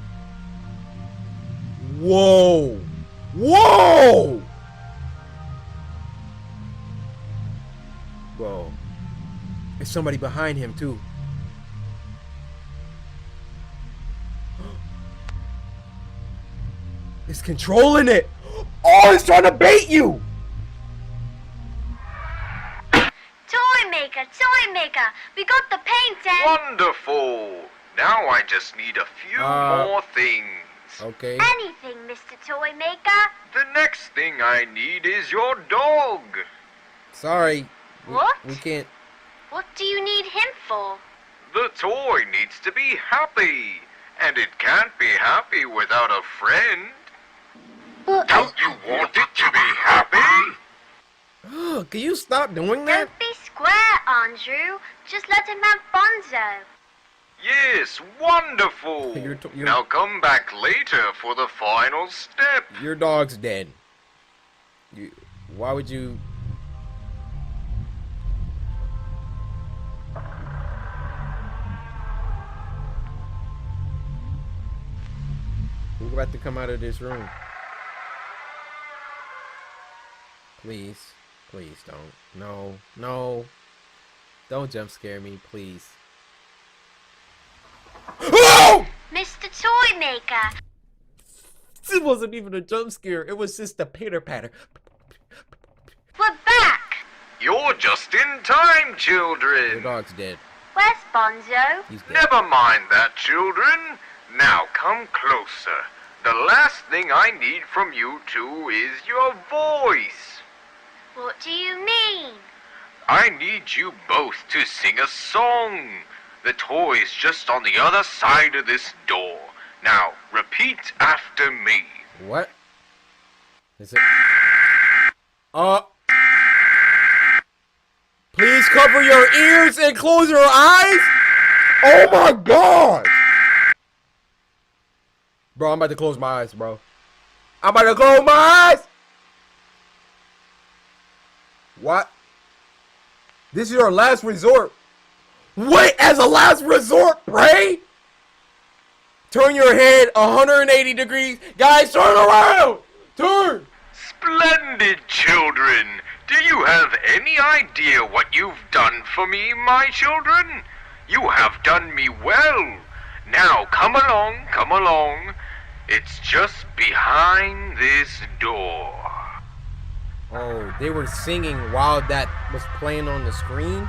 Whoa! Whoa! Whoa. There's somebody behind him, too. It's controlling it! Oh, it's trying to bait you! Toy maker, we got the paint and... Wonderful. Now I just need a few more things. Okay. Anything, Mr. Toy Maker. The next thing I need is your dog. Sorry. What? We can't... What do you need him for? The toy needs to be happy. And it can't be happy without a friend. Don't you want it to be happy? Can you stop doing that? Don't be square, Andrew. Just let him have Bonzo. Yes, wonderful. Now come back later for the final step. Your dog's dead. Why would you... We're about to come out of this room. Please. Please don't. No. No. Don't jump scare me, please. Oh! Mr. Toy Maker. It wasn't even a jump scare. It was just a pitter patter. We're back. You're just in time, children. Your dog's dead. Where's Bonzo? He's dead. Never mind that, children. Now come closer. The last thing I need from you two is your voice. What do you mean? I need you both to sing a song. The toy's just on the other side of this door. Now, repeat after me. What? Is it? Please cover your ears and close your eyes? Oh my god! Bro, I'm about to close my eyes, bro. I'm about to close my eyes! What? This is your last resort. Wait, as a last resort, pray? Turn your head 180 degrees. Guys, turn around! Turn! Splendid, children. Do you have any idea what you've done for me, my children? You have done me well. Now, come along, come along. It's just behind this door. Oh, they were singing while that was playing on the screen?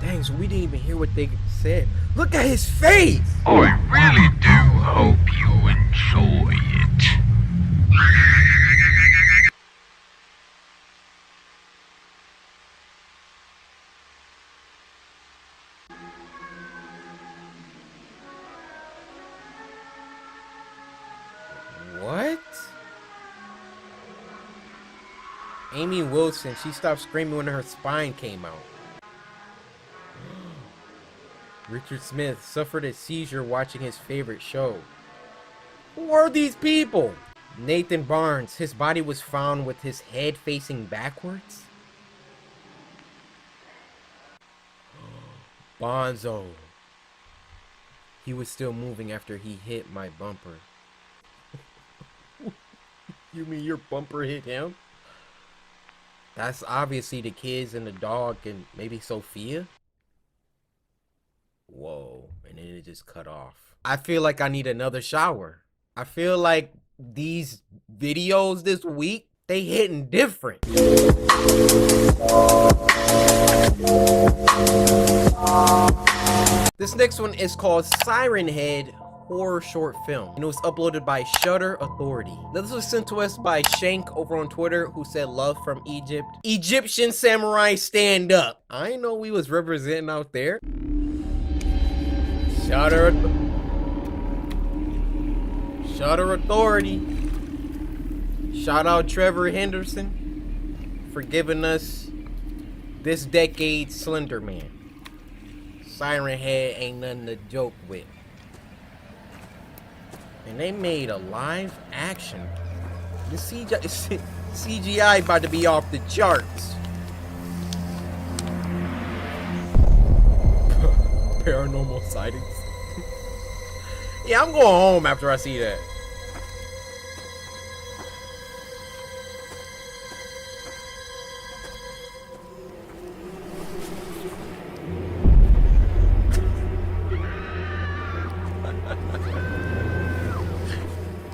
Dang, so we didn't even hear what they said. Look at his face! I really do hope you enjoy it. What? Amy Wilson, she stopped screaming when her spine came out. Richard Smith suffered a seizure watching his favorite show. Who are these people? Nathan Barnes, his body was found with his head facing backwards. Bonzo. He was still moving after he hit my bumper. You mean your bumper hit him? That's obviously the kids and the dog and maybe Sophia. Whoa, and then it just cut off. I feel like I need another shower. I feel like these videos this week, they hitting different. This next one is called Siren Head Horror Short Film, and it was uploaded by Shutter Authority. Now, this was sent to us by Shank over on Twitter, who said love from Egypt. Egyptian samurai stand up. I know we was representing out there. Shutter Authority. Shout out Trevor Henderson for giving us this decade's Slender Man. Siren Head ain't nothing to joke with. And they made a live action. The CGI about to be off the charts. Paranormal sightings. Yeah, I'm going home after I see that.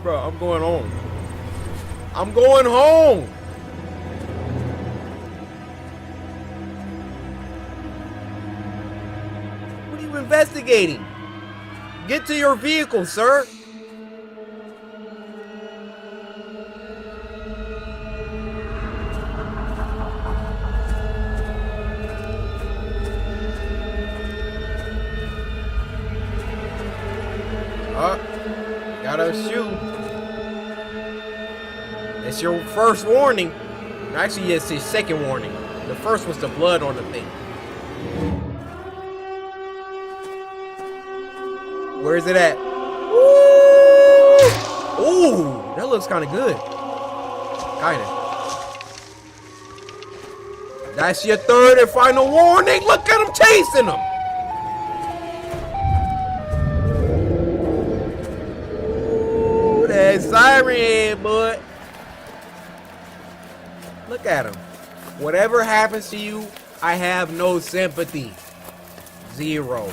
Bro, I'm going home. I'm going home. What are you investigating? Get to your vehicle, sir. Gotta shoot. It's your first warning. Actually, it's his second warning. The first was the blood on the thing. Where is it at? Ooh, ooh, that looks kind of good. Kind of. That's your third and final warning. Look at him chasing him. Ooh, that siren head, bud. Look at him. Whatever happens to you, I have no sympathy. Zero.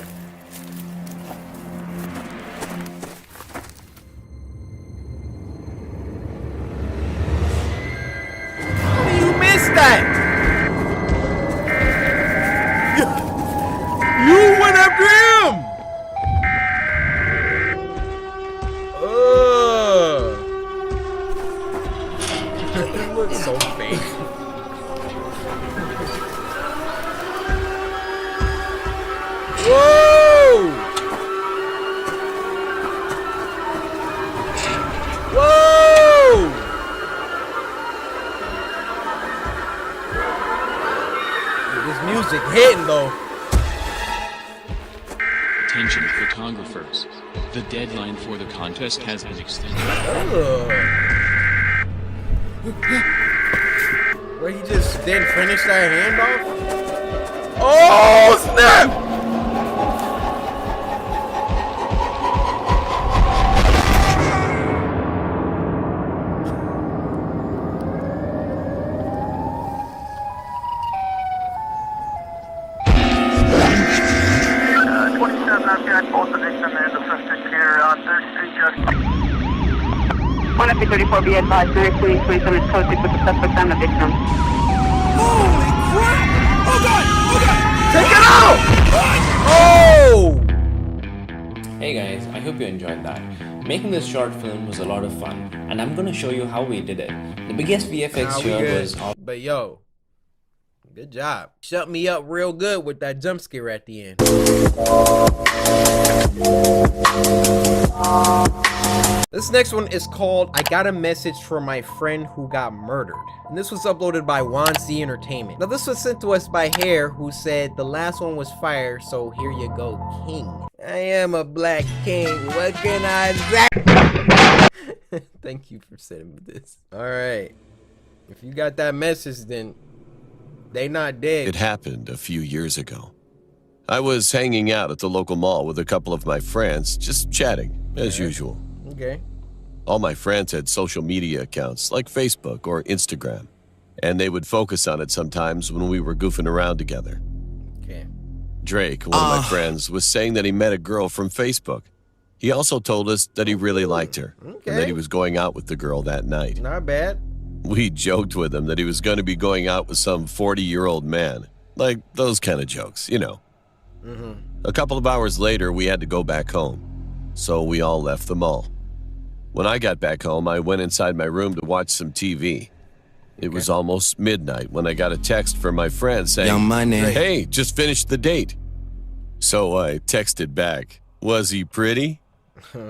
How do you miss that? You went after him. It looks so fake. Whoa! Whoa! Dude, this music hitting though. Attention photographers. The deadline for the contest has been extended. Where he just didn't finish that handoff? Oh snap! Be advised, 92027 is code 6 with the suspect and the victim. Holy crap! Oh god! Oh god! Take it out! Oh! Hey guys, I hope you enjoyed that. Making this short film was a lot of fun, and I'm gonna show you how we did it. The biggest VFX here was... But yo, good job. Shut me up real good with that jump scare at the end. This next one is called I Got a Message from My Friend Who Got Murdered. And this was uploaded by Juan C Entertainment. Now this was sent to us by Hare, who said the last one was fire, so here you go, king. I am a black king, what can I say? Thank you for sending me this. Alright, if you got that message, then they not dead. It happened a few years ago. I was hanging out at the local mall with a couple of my friends, just chatting, as usual. Okay. All my friends had social media accounts like Facebook or Instagram, and they would focus on it sometimes when we were goofing around together. Okay. Drake, one of my friends, was saying that he met a girl from Facebook. He also told us that he really liked her, and that he was going out with the girl that night. Not bad. We joked with him that he was going to be going out with some 40-year-old man. Like those kind of jokes, you know. A couple of hours later, we had to go back home, so we all left the mall. When I got back home, I went inside my room to watch some TV. It was almost midnight when I got a text from my friend saying, Young money. "Hey, just finished the date." So I texted back, "Was he pretty?"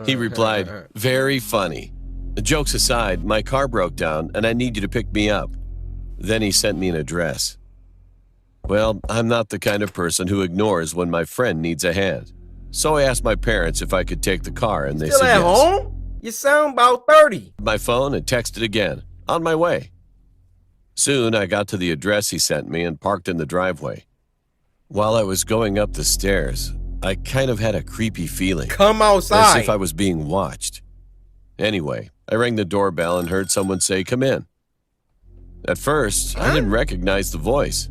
He replied, "Very funny. Jokes aside, my car broke down and I need you to pick me up." Then he sent me an address. Well, I'm not the kind of person who ignores when my friend needs a hand. So I asked my parents if I could take the car, and they Still said at yes. home? You sound about 30. My phone and texted again, on my way. Soon I got to the address he sent me and parked in the driveway. While I was going up the stairs, I kind of had a creepy feeling. Come outside. As if I was being watched. Anyway, I rang the doorbell and heard someone say, "Come in." At first, I didn't recognize the voice.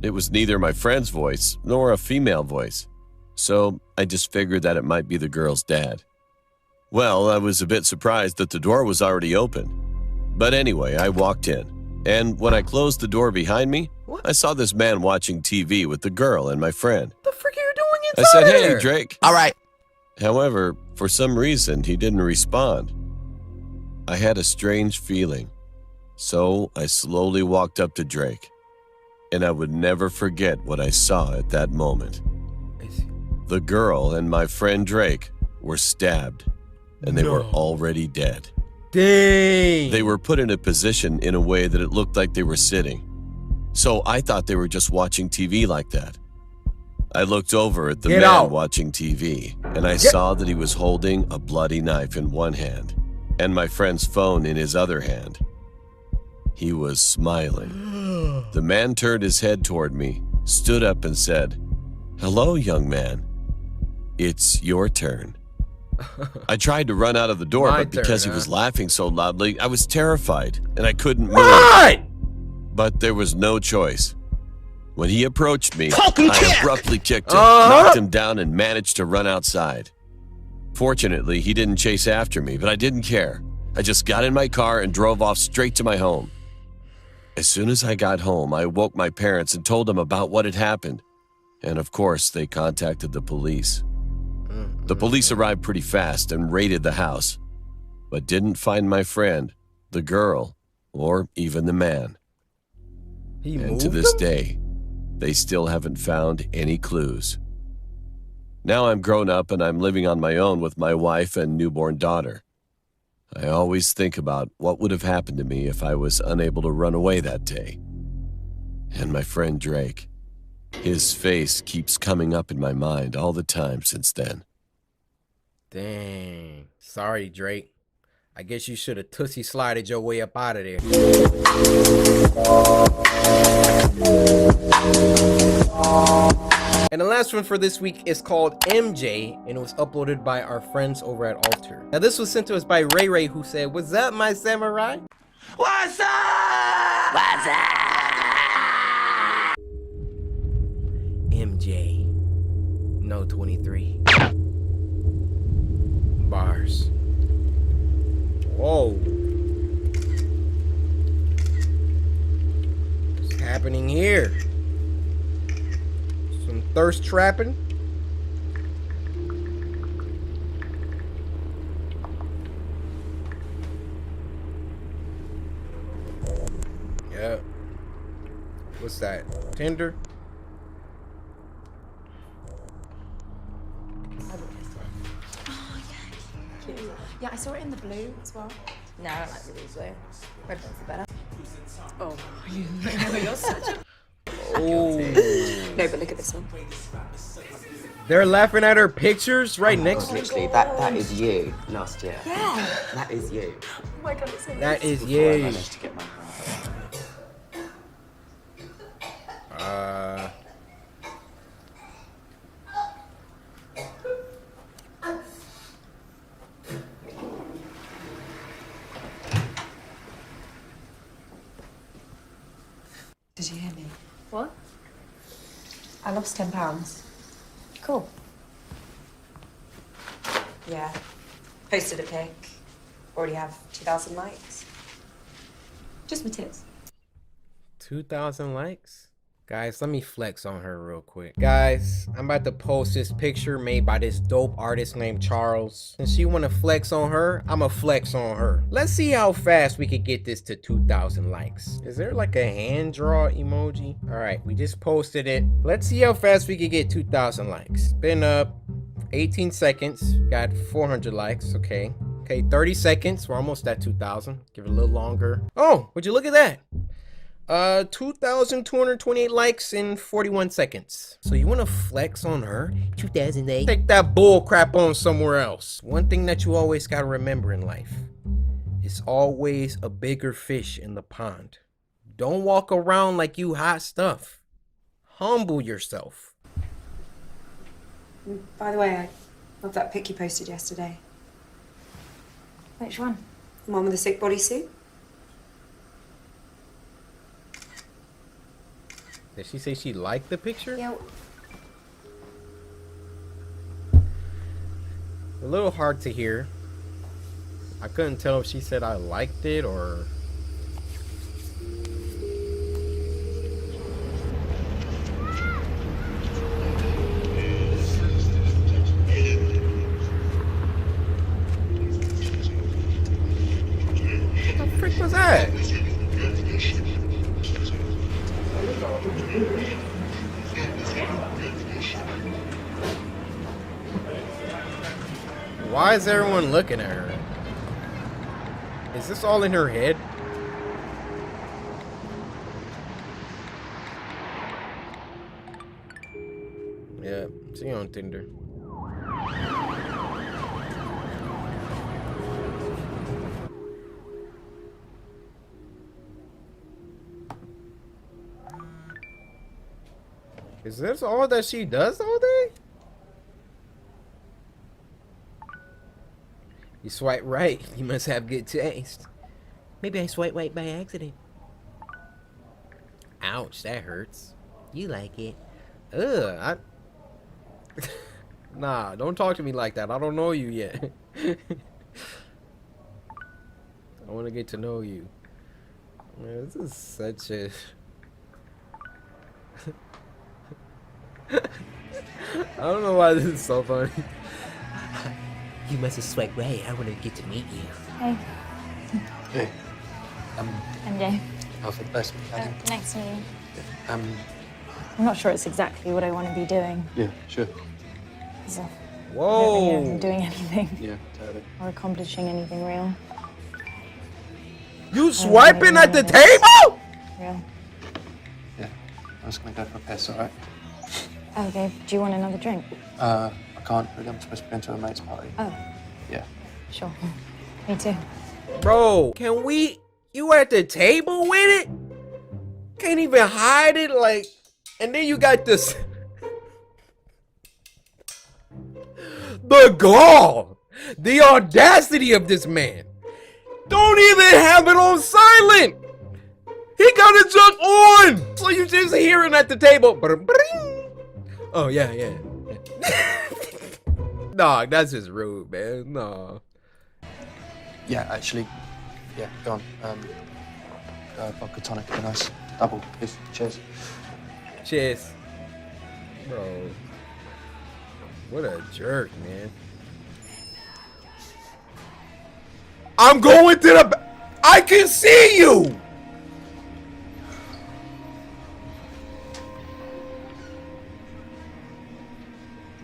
It was neither my friend's voice nor a female voice. So I just figured that it might be the girl's dad. Well, I was a bit surprised that the door was already open. But anyway, I walked in. And when I closed the door behind me, I saw this man watching TV with the girl and my friend. What the frick are you doing I inside said, "Hey, there?" Drake." All right. However, for some reason, he didn't respond. I had a strange feeling. So I slowly walked up to Drake. And I would never forget what I saw at that moment. The girl and my friend Drake were stabbed, and they were already dead. Dang. They were put in a position in a way that it looked like they were sitting. So I thought they were just watching TV like that. I looked over at the man watching TV, and I saw that he was holding a bloody knife in one hand, and my friend's phone in his other hand. He was smiling. The man turned his head toward me, stood up and said, "Hello, young man. It's your turn." I tried to run out of the door, but because he was laughing so loudly, I was terrified, and I couldn't move. But there was no choice. When he approached me, I abruptly kicked him, knocked him down, and managed to run outside. Fortunately, he didn't chase after me, but I didn't care. I just got in my car and drove off straight to my home. As soon as I got home, I woke my parents and told them about what had happened. And of course, they contacted the police. The police arrived pretty fast and raided the house, but didn't find my friend, the girl, or even the man. And to this day, they still haven't found any clues. Now I'm grown up and I'm living on my own with my wife and newborn daughter. I always think about what would have happened to me if I was unable to run away that day. And my friend Drake, his face keeps coming up in my mind all the time since then. Dang. Sorry, Drake. I guess you should have tootsie slided your way up out of there. And the last one for this week is called MJ, and it was uploaded by our friends over at Alter. Now this was sent to us by Ray Ray, who said, "What's up, my samurai?" What's up? What's up? MJ. No 23. Bars. Whoa. What's happening here? Some thirst trapping? Yeah. What's that? Tinder? Yeah, I saw it in the blue as well. No, I don't like the blue. Red one's the better. Oh, you're such a... Oh. No, but look at this one. They're laughing at her pictures right next to Literally, that is you last year. Yeah. That is you. Oh my god, it's so That is Before I you. managed to get my Did you hear me? What? I lost £10. Cool. Yeah. Posted a pic. Already have 2,000 likes. Just my tits. 2,000 likes? Guys, let me flex on her real quick. Guys, I'm about to post this picture made by this dope artist named Charles. Since you want to flex on her, I'ma flex on her. Let's see how fast we could get this to 2,000 likes. Is there like a hand draw emoji? All right, we just posted it. Let's see how fast we could get 2,000 likes. Been up 18 seconds, got 400 likes, okay. Okay, 30 seconds, we're almost at 2,000. Give it a little longer. Oh, would you look at that? 2,228 likes in 41 seconds. So you want to flex on her? 2008. Take that bull crap on somewhere else. One thing that you always got to remember in life, it's always a bigger fish in the pond. Don't walk around like you hot stuff. Humble yourself. By the way, I love that pic you posted yesterday. Which one? The one with the sick bodysuit? Did she say she liked the picture? Yeah. A little hard to hear. I couldn't tell if she said I liked it or... What the frick was that? Why is everyone looking at her? Is this all in her head? Yeah, she on Tinder. Is this all that she does all day? You swipe right, you must have good taste. Maybe I swipe right by accident. Ouch, that hurts. You like it. Ugh, Nah, don't talk to me like that. I don't know you yet. I want to get to know you. Man, this is such a... I don't know why this is so funny. You must have swiped right. I want to get to meet you. Hey. Hey. MJ. Alfred, nice to meet you. Nice to meet you. Um, I'm not sure it's exactly what I want to be doing. yeah, sure. So, whoa. I don't think I'm doing anything. Yeah, totally. Or accomplishing anything real. You swiping at the table? Real. Yeah, I was gonna go for a piss, alright? Okay, do you want another drink? I can't really, I'm supposed to be going to a mate's party. Oh. Yeah. Sure. Me too. Bro, can we... You at the table with it? Can't even hide it, like... And then you got this... The gall! The audacity of this man! Don't even have it on silent! He got it just on! So you just hear him at the table. Oh, yeah, yeah. Nah, that's just rude, man. Nah. Yeah, actually, yeah, go on. Vodka tonic, be nice. Double, please. Cheers. Cheers. Bro. What a jerk, man. I'm going to the... I can see you!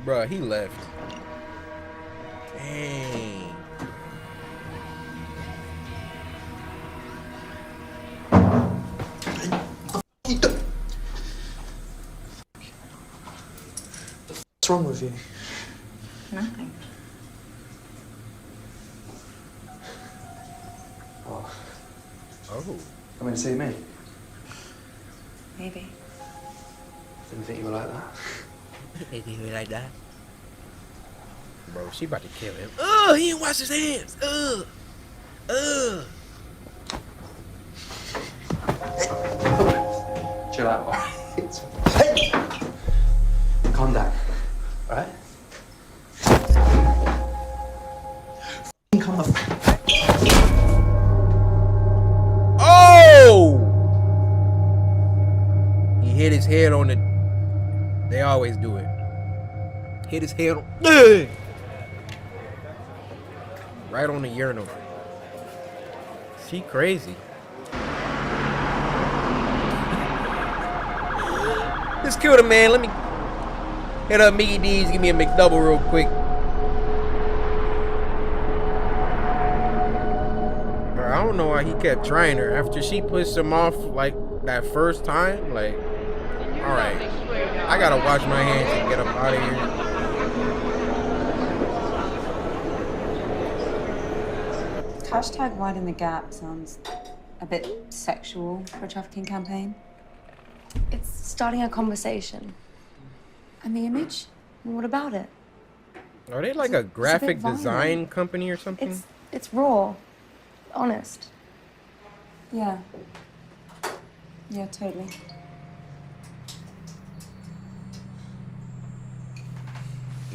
Bruh, he left. Dang. wrong with you? Nothing. Oh. Oh. Coming to see me? Maybe. Didn't think you were like that. Didn't think you were like that. Bro, she about to kill him. Ugh, he didn't wash his hands. Ugh. Ugh. Chill out, alright? Calm down, alright? Come on. Oh! He hit his head on the... They always do it. Hit his head on... Ugh! Right on the urinal. She crazy. Let's kill the man. Let me hit up Mickey D's. Give me a McDouble real quick. I don't know why he kept trying her after she pushed him off like that first time. Like, all right, I gotta wash my hands and get up out of here. Hashtag widen the gap sounds a bit sexual for a trafficking campaign. It's starting a conversation. And the image? What about it? Are they like a graphic design company or something? It's raw. Honest. Yeah. Yeah, totally.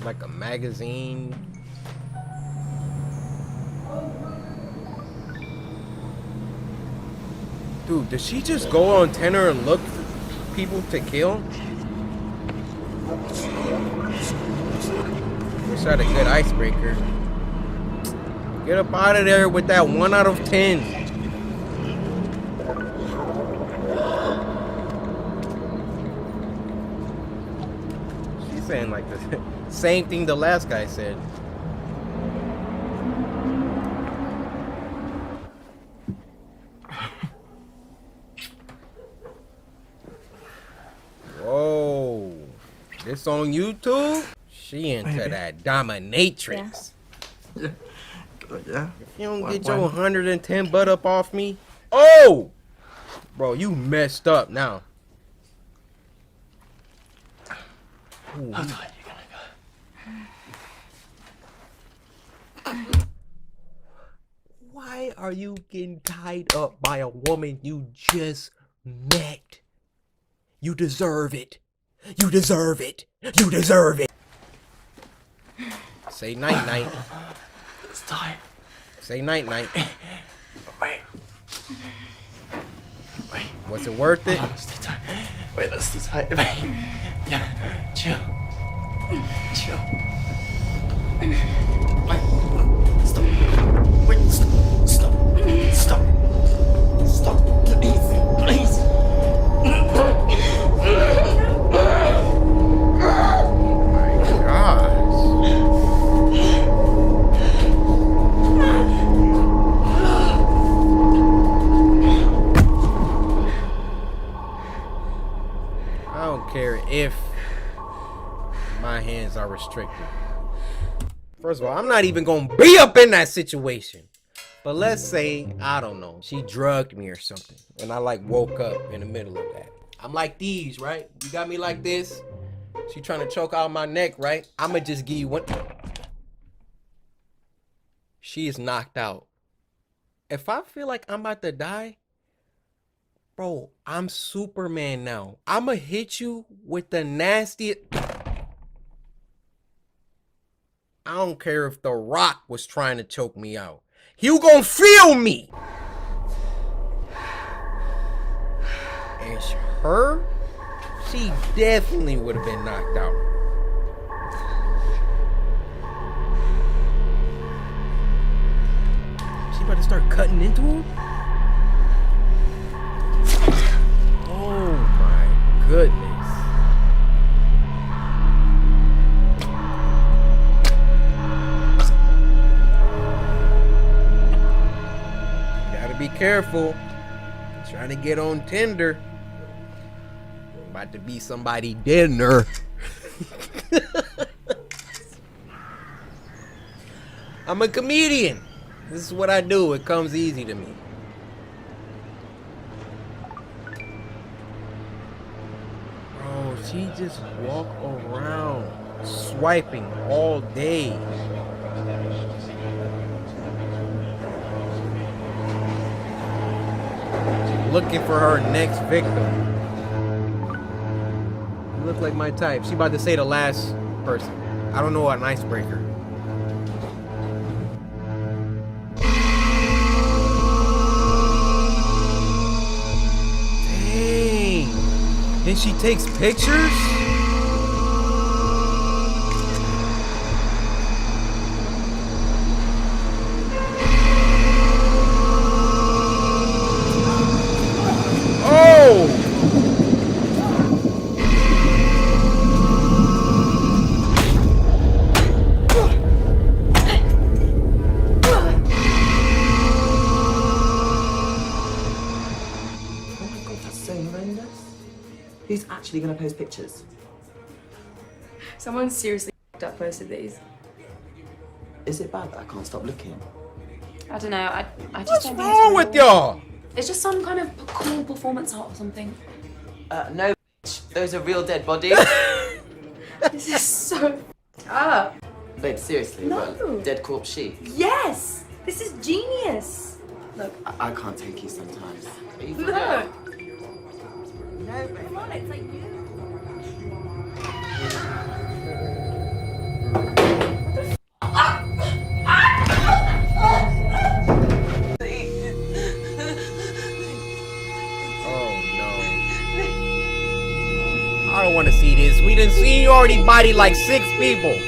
Like a magazine. Dude, did she just go on Tenor and look for people to kill? Wish I had a good icebreaker. Get up out of there with that 1 out of 10. She's saying like the same thing the last guy said. Whoa. This on YouTube? She into that dominatrix. Yeah. Yeah. If you don't get your 110 butt up off me, oh, bro, you messed up now. Ooh. How tight you gonna go? Why are you getting tied up by a woman you just met? You deserve it. You deserve it. You deserve it. Say night night. It's tight. Say night night. Wait. Wait. Was it worth it? Let's stay tight. Wait, let's stay tight. Wait. Yeah. Chill. Chill. Wait. Stop. Wait. Stop. Stop. Stop. Stop. Please. Please. Care if my hands are restricted. First of all, I'm not even gonna be up in that situation. But let's say, I don't know, she drugged me or something, and I like woke up in the middle of that. I'm like these, right? You got me like this. She trying to choke out my neck, right? I'ma just give you one. She is knocked out. If I feel like I'm about to die, bro, I'm Superman now. I'ma hit you with the nastiest. I don't care if The Rock was trying to choke me out. You gonna feel me. And her, she definitely would have been knocked out. She about to start cutting into him? Oh my goodness. Gotta be careful. Trying to get on Tinder. About to be somebody dinner. I'm a comedian. This is what I do. It comes easy to me. Bro, she just walk around swiping all day. Looking for her next victim. You look like my type. She about to say the last person. I don't know an icebreaker. Dang. Then she takes pictures? Who's actually going to post pictures? Someone seriously up posted these. Is it bad that I can't stop looking? I don't know. I just What's don't think wrong it's with real. y'all? It's just some kind of cool performance art or something. No, those are real dead bodies. This is so up. Babe, seriously, No. what? Dead corpse sheep? Yes! This is genius! Look. I can't take you sometimes. Are you for Look. real? No, come on, it's like you. I don't want to see this. We done seen you already body like 6 people.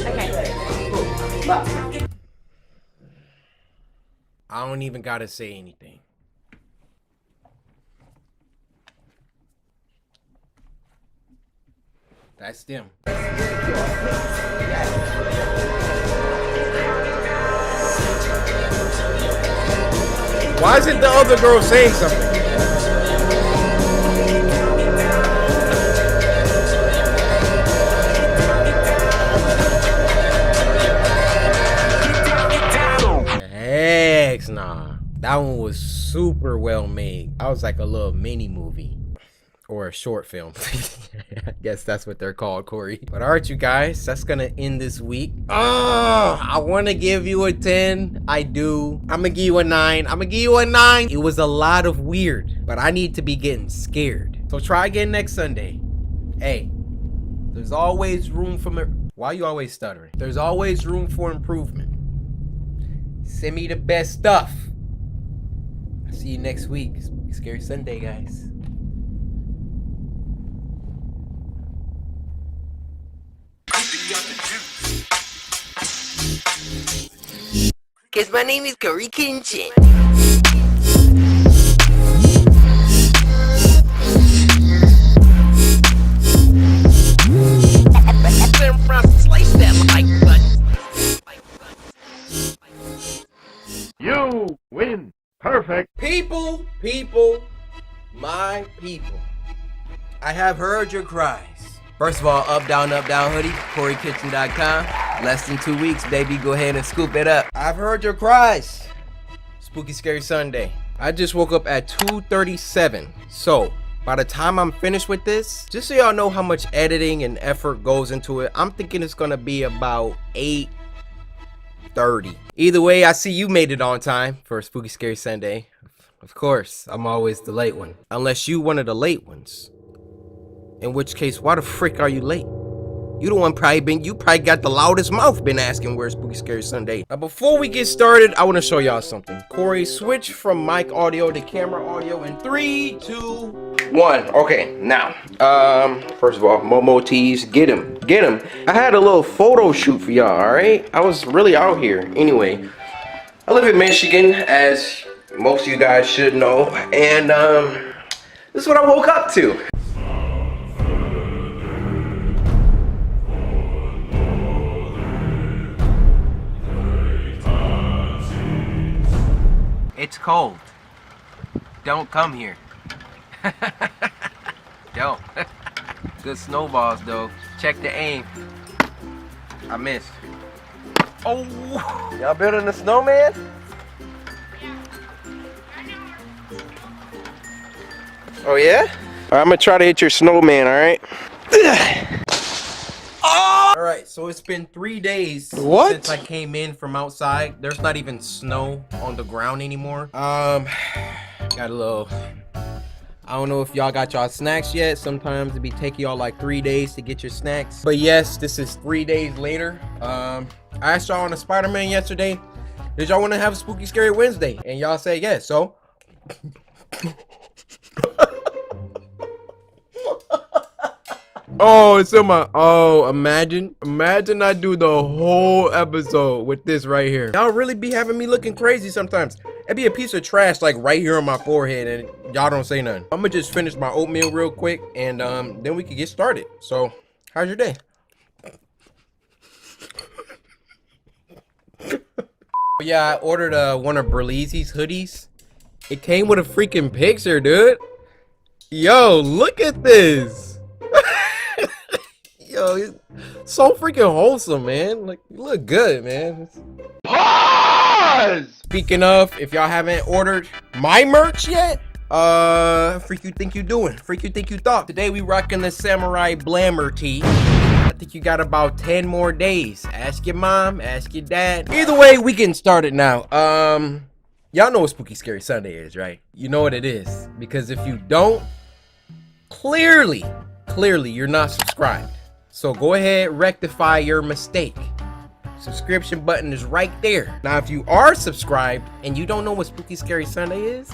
Okay. I don't even gotta say anything. That's them. Why isn't the other girl saying something? Heck nah. That one was super well made. That was like a little mini movie. Or a short film. I guess that's what they're called, Corey. But alright, you guys, that's gonna end this week. I wanna give you a 10. I do. I'm gonna give you a 9. I'm gonna give you a 9. It was a lot of weird, but I need to be getting scared. So try again next Sunday. Hey, there's always room for why you always stuttering? There's always room for improvement. Send me the best stuff. I'll see you next week. Scary Sunday, guys. Cause my name is CoryxKenshin's. Slice that like button. You win. Perfect. People, my people. I have heard your cries. First of all, up, down, hoodie, CoryxKenshin.com. Less than 2 weeks, baby. Go ahead and scoop it up. I've heard your cries. Spooky Scary Sunday. I just woke up at 2:37. So, by the time I'm finished with this, just so y'all know how much editing and effort goes into it, I'm thinking it's gonna be about 8:30. Either way, I see you made it on time for a Spooky Scary Sunday. Of course, I'm always the late one. Unless you one of the late ones. In which case, why the frick are you late? You the one you probably got the loudest mouth been asking where's Spooky Scary Sunday. Now before we get started, I want to show y'all something. Corey, switch from mic audio to camera audio in 3, 2, 1. Okay, now, first of all, Momo Tees, get him. I had a little photo shoot for y'all, alright? I was really out here. Anyway, I live in Michigan, as most of you guys should know, and this is what I woke up to. It's cold. Don't come here. Don't. Good snowballs though. Check the aim. I missed. Oh! Y'all building a snowman? Oh yeah? Alright, I'm gonna try to hit your snowman, alright? Oh! Alright, so it's been 3 days since I came in from outside. There's not even snow on the ground anymore. Got a little... I don't know if y'all got y'all snacks yet. Sometimes it be taking y'all like 3 days to get your snacks. But yes, this is 3 days later. I asked y'all on a Spider-Man yesterday, did y'all want to have a Spooky Scary Wednesday? And y'all say yes, so... Oh, it's in my... Oh, imagine I do the whole episode with this right here. Y'all really be having me looking crazy sometimes. It'd be a piece of trash like right here on my forehead and y'all don't say nothing. I'm gonna just finish my oatmeal real quick and then we can get started. So, how's your day? Yeah, I ordered one of Berleezy's hoodies. It came with a freaking picture, dude. Yo, look at this. Yo, it's so freaking wholesome, man. Like, you look good, man. Pause! Speaking of, if y'all haven't ordered my merch yet, freak you think you doing? Freak you think you thought? Today we rocking the Samurai Blammer tee. I think you got about 10 more days. Ask your mom, ask your dad. Either way, we getting started now. Y'all know what Spooky Scary Sunday is, right? You know what it is. Because if you don't, clearly you're not subscribed. So go ahead, rectify your mistake. Subscription button is right there. Now, if you are subscribed and you don't know what Spooky Scary Sunday is,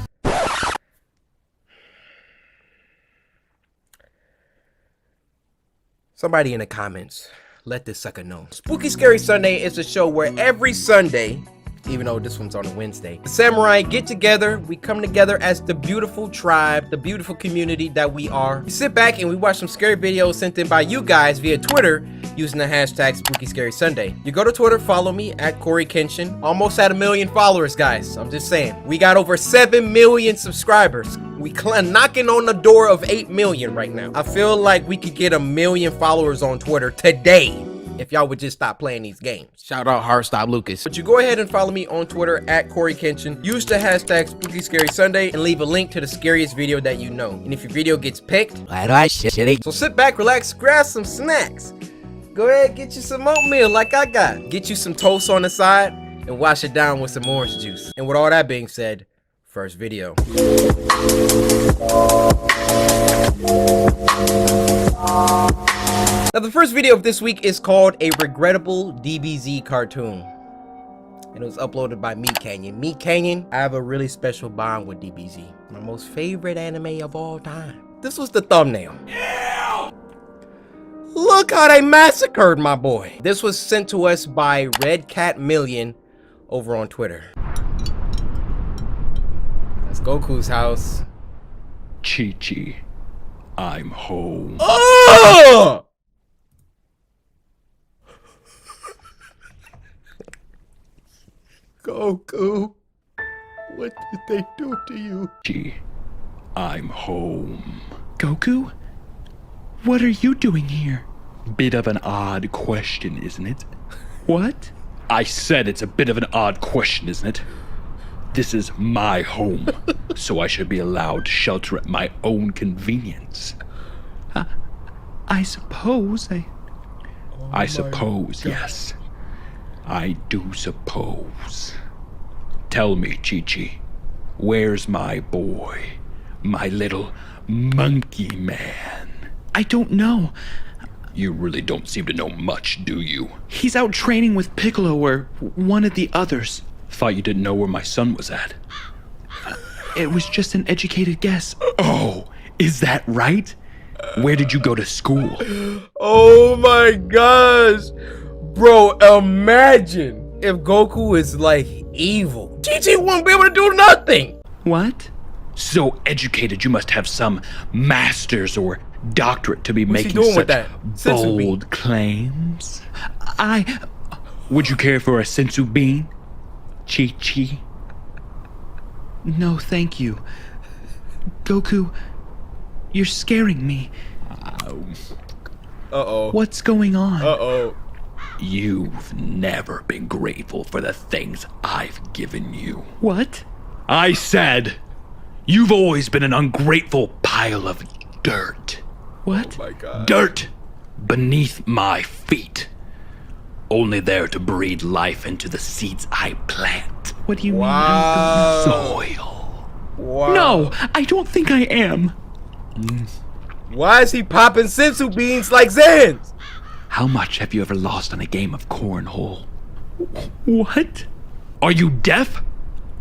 somebody in the comments, let this sucker know. Spooky Scary Sunday is a show where every Sunday, even though this one's on a Wednesday, the samurai get together, we come together as the beautiful tribe, the beautiful community that we are. We sit back and we watch some scary videos sent in by you guys via Twitter using the hashtag Spooky Scary Sunday. You go to Twitter, follow me at CoryxKenshin. Almost at 1 million followers, guys. I'm just saying. We got over 7 million subscribers. We knocking on the door of 8 million right now. I feel like we could get 1 million followers on Twitter today if y'all would just stop playing these games. Shout out Hardstop Lucas. But you go ahead and follow me on Twitter at CoryxKenshin. Use the hashtag Spooky Scary Sunday and leave a link to the scariest video that you know. And if your video gets picked, so sit back, relax, grab some snacks. Go ahead, get you some oatmeal like I got. Get you some toast on the side and wash it down with some orange juice. And with all that being said, first video. Now, the first video of this week is called A Regrettable DBZ Cartoon. And it was uploaded by Meat Canyon. Meat Canyon, I have a really special bond with DBZ. My most favorite anime of all time. This was the thumbnail. Yeah! Look how they massacred my boy. This was sent to us by Red Cat Million over on Twitter. That's Goku's house. Chi-Chi, I'm home. Oh! Goku, what did they do to you? Chi, I'm home. Goku? What are you doing here? Bit of an odd question, isn't it? What? I said it's a bit of an odd question, isn't it? This is my home, so I should be allowed to shelter at my own convenience. I suppose I suppose, yes. I do suppose. Tell me, Chi-Chi, where's my boy? My little monkey man? I don't know. You really don't seem to know much, do you? He's out training with Piccolo or one of the others. Thought you didn't know where my son was at. It was just an educated guess. Oh, is that right? Where did you go to school? Oh my gosh. Bro, imagine if Goku is like evil. Chi-Chi won't be able to do nothing. What? So educated you must have some master's or doctorate to be making such bold claims. Would you care for a sensu bean? Chi-Chi? No, thank you. Goku, you're scaring me. Uh-oh. What's going on? Uh-oh. You've never been grateful for the things I've given you. What? I said, you've always been an ungrateful pile of dirt. What? Oh my God. Dirt beneath my feet. Only there to breathe life into the seeds I plant. What do you mean I'm the soil? Wow. No, I don't think I am. Why is he popping sensu beans like Zans? How much have you ever lost on a game of cornhole? What? Are you deaf?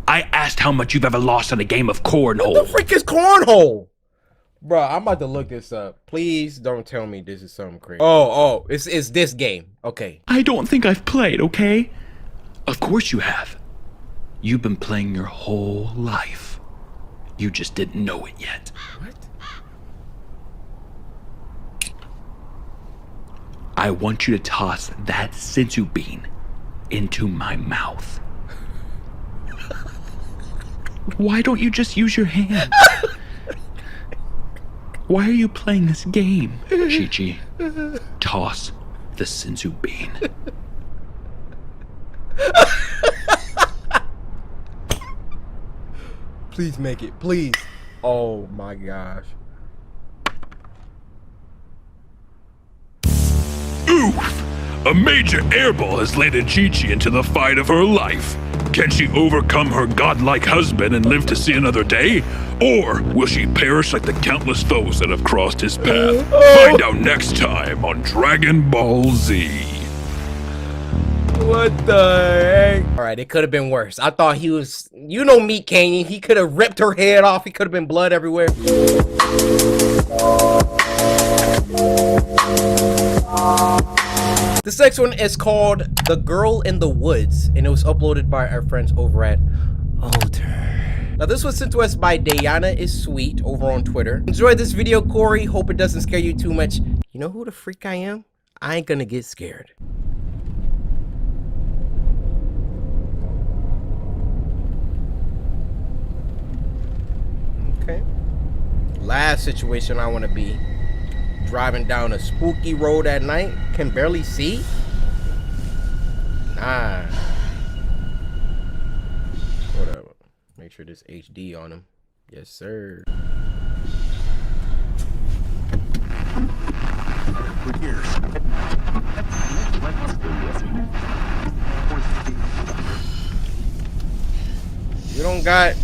I asked how much you've ever lost on a game of cornhole. What the freak is cornhole? Bro, I'm about to look this up. Please don't tell me this is something crazy. Oh, it's this game. Okay. I don't think I've played, okay? Of course you have. You've been playing your whole life. You just didn't know it yet. What? I want you to toss that sensu bean into my mouth. Why don't you just use your hand? Why are you playing this game, Chi-Chi? Toss the sensu bean. Please make it, please. Oh my gosh. Oof! A major airball has landed Chi-Chi into the fight of her life. Can she overcome her godlike husband and live to see another day? Or will she perish like the countless foes that have crossed his path? Find out next time on Dragon Ball Z. What the heck? Alright, it could have been worse. I thought he was, you know, Meat Canyon. He could have ripped her head off. He could have been blood everywhere. This next one is called The Girl in the Woods, and it was uploaded by our friends over at Alter. Now this was sent to us by Diana is Sweet over on Twitter. Enjoyed this video, Corey. Hope it doesn't scare you too much. You know who the freak I am? I ain't gonna get scared. Okay. Last situation I want to be. Driving down a spooky road at night. Can barely see? Nah. Whatever. Make sure there's HD on him. Yes, sir. You don't got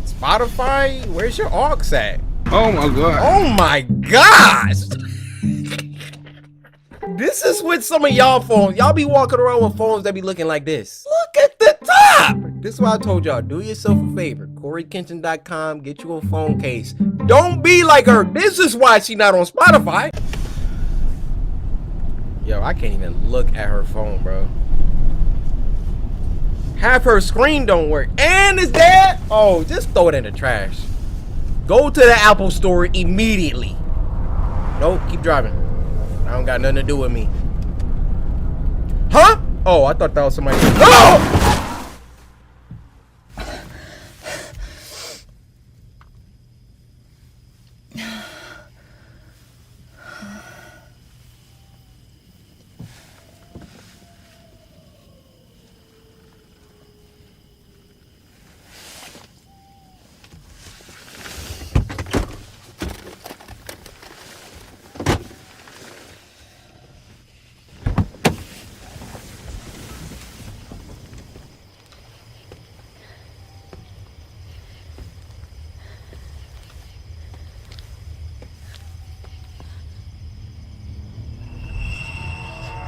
Spotify? Where's your aux at? Oh my god. Oh my gosh! This is with some of y'all phones. Y'all be walking around with phones that be looking like this. Look at the top! This is why I told y'all, do yourself a favor. CoryxKenshin.com, get you a phone case. Don't be like her. This is why she not on Spotify. Yo, I can't even look at her phone, bro. Half her screen don't work. And it's dead? Oh, just throw it in the trash. Go to the Apple store immediately. Nope, keep driving. I don't got nothing to do with me. Huh? Oh, I thought that was somebody. Oh!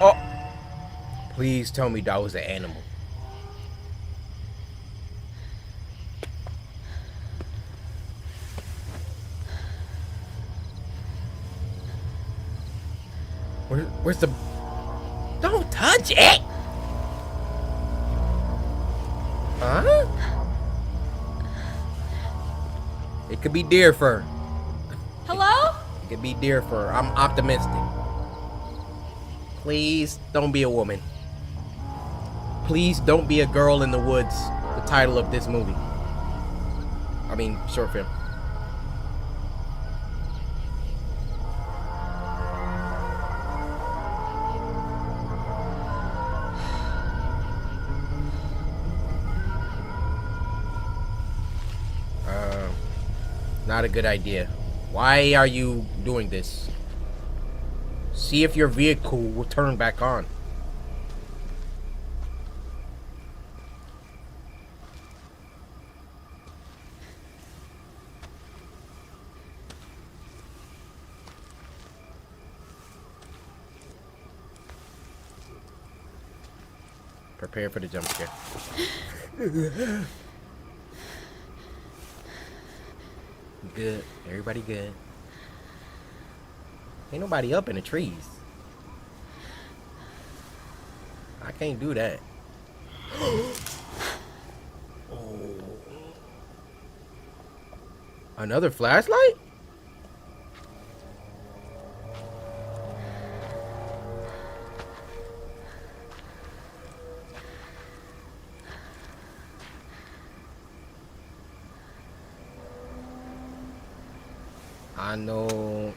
Oh, please tell me that was an animal. Where's the... Don't touch it! Huh? It could be deer fur. Hello? It could be deer fur. I'm optimistic. Please don't be a woman. Please don't be a girl in the woods. The title of this movie. I mean, short film. Not a good idea. Why are you doing this? See if your vehicle will turn back on. Prepare for the jump scare. Good. Everybody good. Ain't nobody up in the trees. I can't do that. Oh. Another flashlight? I know.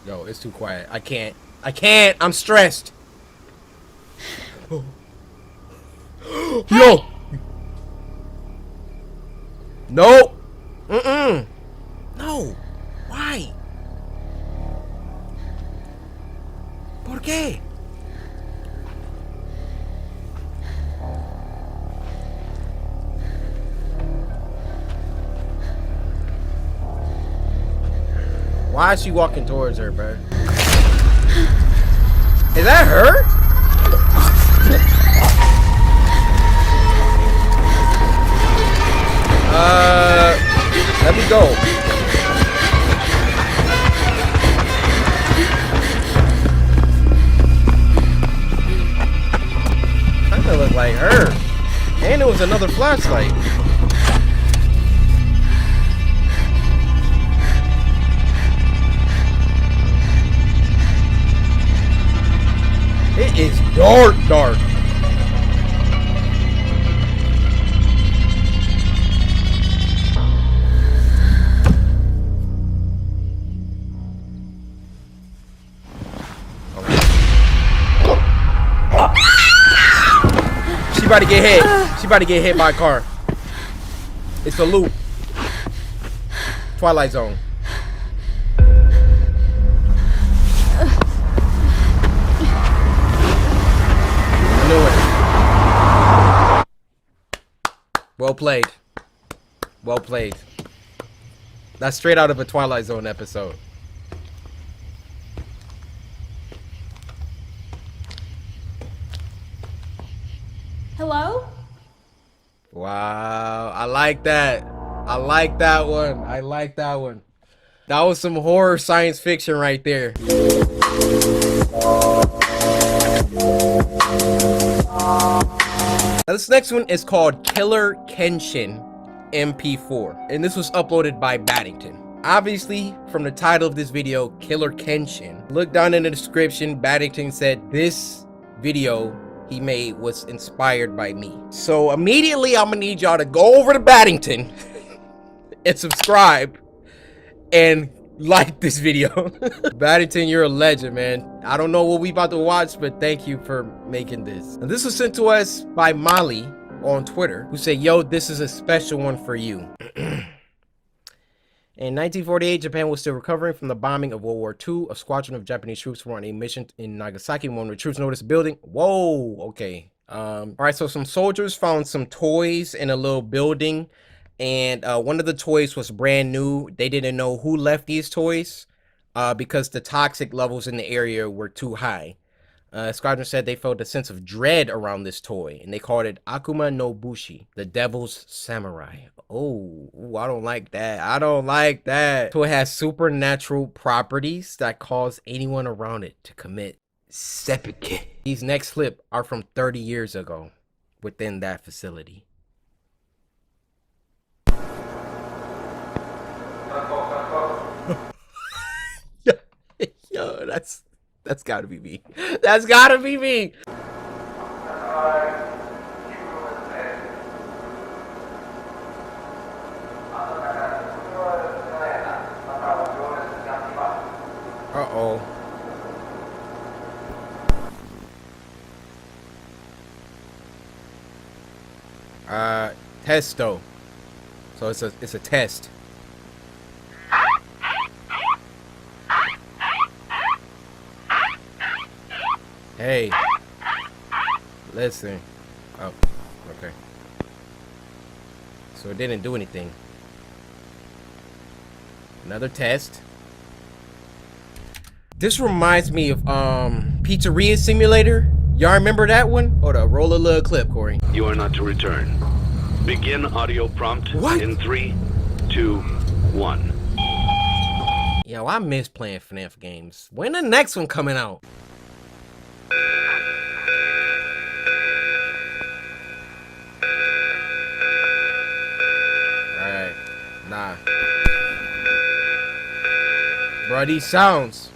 Yo, it's too quiet. I can't. I'm stressed. Yo. No. No. Why? ¿Por qué? Why is she walking towards her, bro? Is that her? Let me go. Kinda look like her. And it was another flashlight. It is dark. She about to get hit. She about to get hit by a car. It's a loop. Twilight Zone. Well played. Well played. That's straight out of a Twilight Zone episode. Hello? Wow. I like that. I like that one. I like that one. That was some horror science fiction right there. Now this next one is called CoryxKenshin MP4, and this was uploaded by Baddington. Obviously, from the title of this video, CoryxKenshin, look down in the description. Baddington said this video he made was inspired by me. So immediately I'm gonna need y'all to go over to Baddington and subscribe and like this video. Baddington, you're a legend, man. I don't know what we about to watch, but thank you for making this. And this was sent to us by Molly on Twitter, who said, yo, this is a special one for you. In 1948, Japan was still recovering from the bombing of World War II. A squadron of Japanese troops were on a mission in Nagasaki when the troops noticed a building. Whoa, okay. All right, so some soldiers found some toys in a little building, and one of the toys was brand new. They didn't know who left these toys because the toxic levels in the area were too high. Squadron said they felt a sense of dread around this toy, and they called it Akuma no Bushi, the Devil's Samurai. Oh, I don't like that. I don't like that. So it has supernatural properties that cause anyone around it to commit seppuku. These next clips are from 30 years ago within that facility. Yo, that's gotta be me. That's gotta be me. test though. So it's a test. Hey. Listen. Oh, okay. So it didn't do anything. Another test. This reminds me of Pizzeria Simulator. Y'all remember that one? Hold up, roll a little clip, Corey. You are not to return. Begin audio prompt in 3, 2, 1. Yo, I miss playing FNAF games. When the next one coming out? Alright, nah. Bro, these sounds.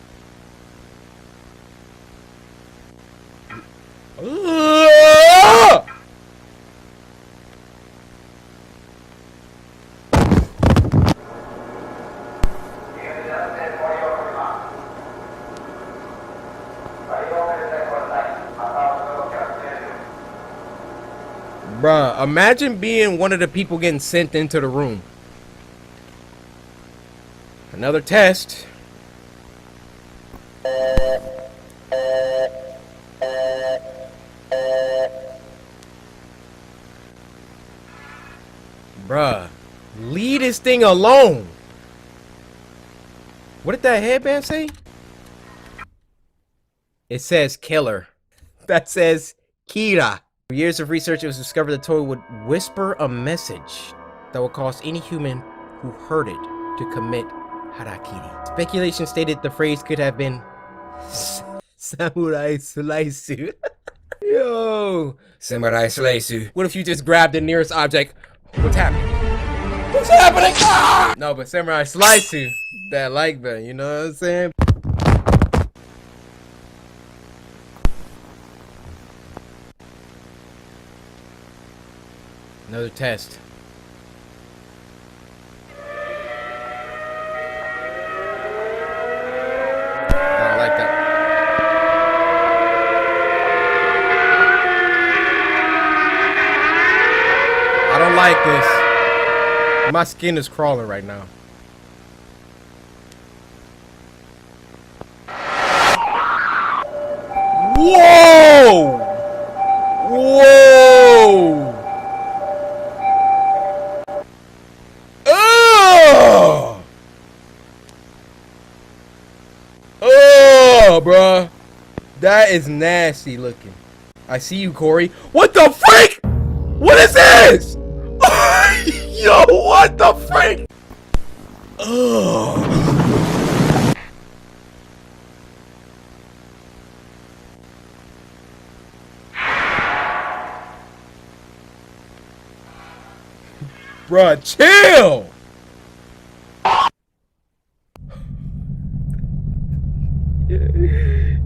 Bruh, imagine being one of the people getting sent into the room. Another test. Bruh, leave this thing alone. What did that headband say? It says killer. That says Kira. For years of research, it was discovered the toy would whisper a message that would cause any human who heard it to commit harakiri. Speculation stated the phrase could have been Samurai Slice. Yo, Samurai Slice. What if you just grabbed the nearest object? What's happening? What's happening? Ah! No, but Samurai Slice that like that, you know what I'm saying? Another test. I don't like that. I don't like this. My skin is crawling right now. Whoa! Whoa! Oh! Oh, bruh. That is nasty looking. I see you, Corey. What the freak? What is this? Yo, what the freak? Ugh. Bruh, chill!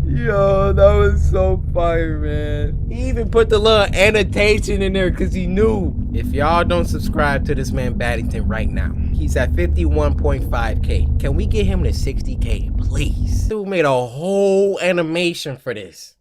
Yo, that was so fire, man. He even put the little annotation in there because he knew. If y'all don't subscribe to this man Baddington right now, he's at 51.5K. Can we get him to 60K, please? Dude made a whole animation for this.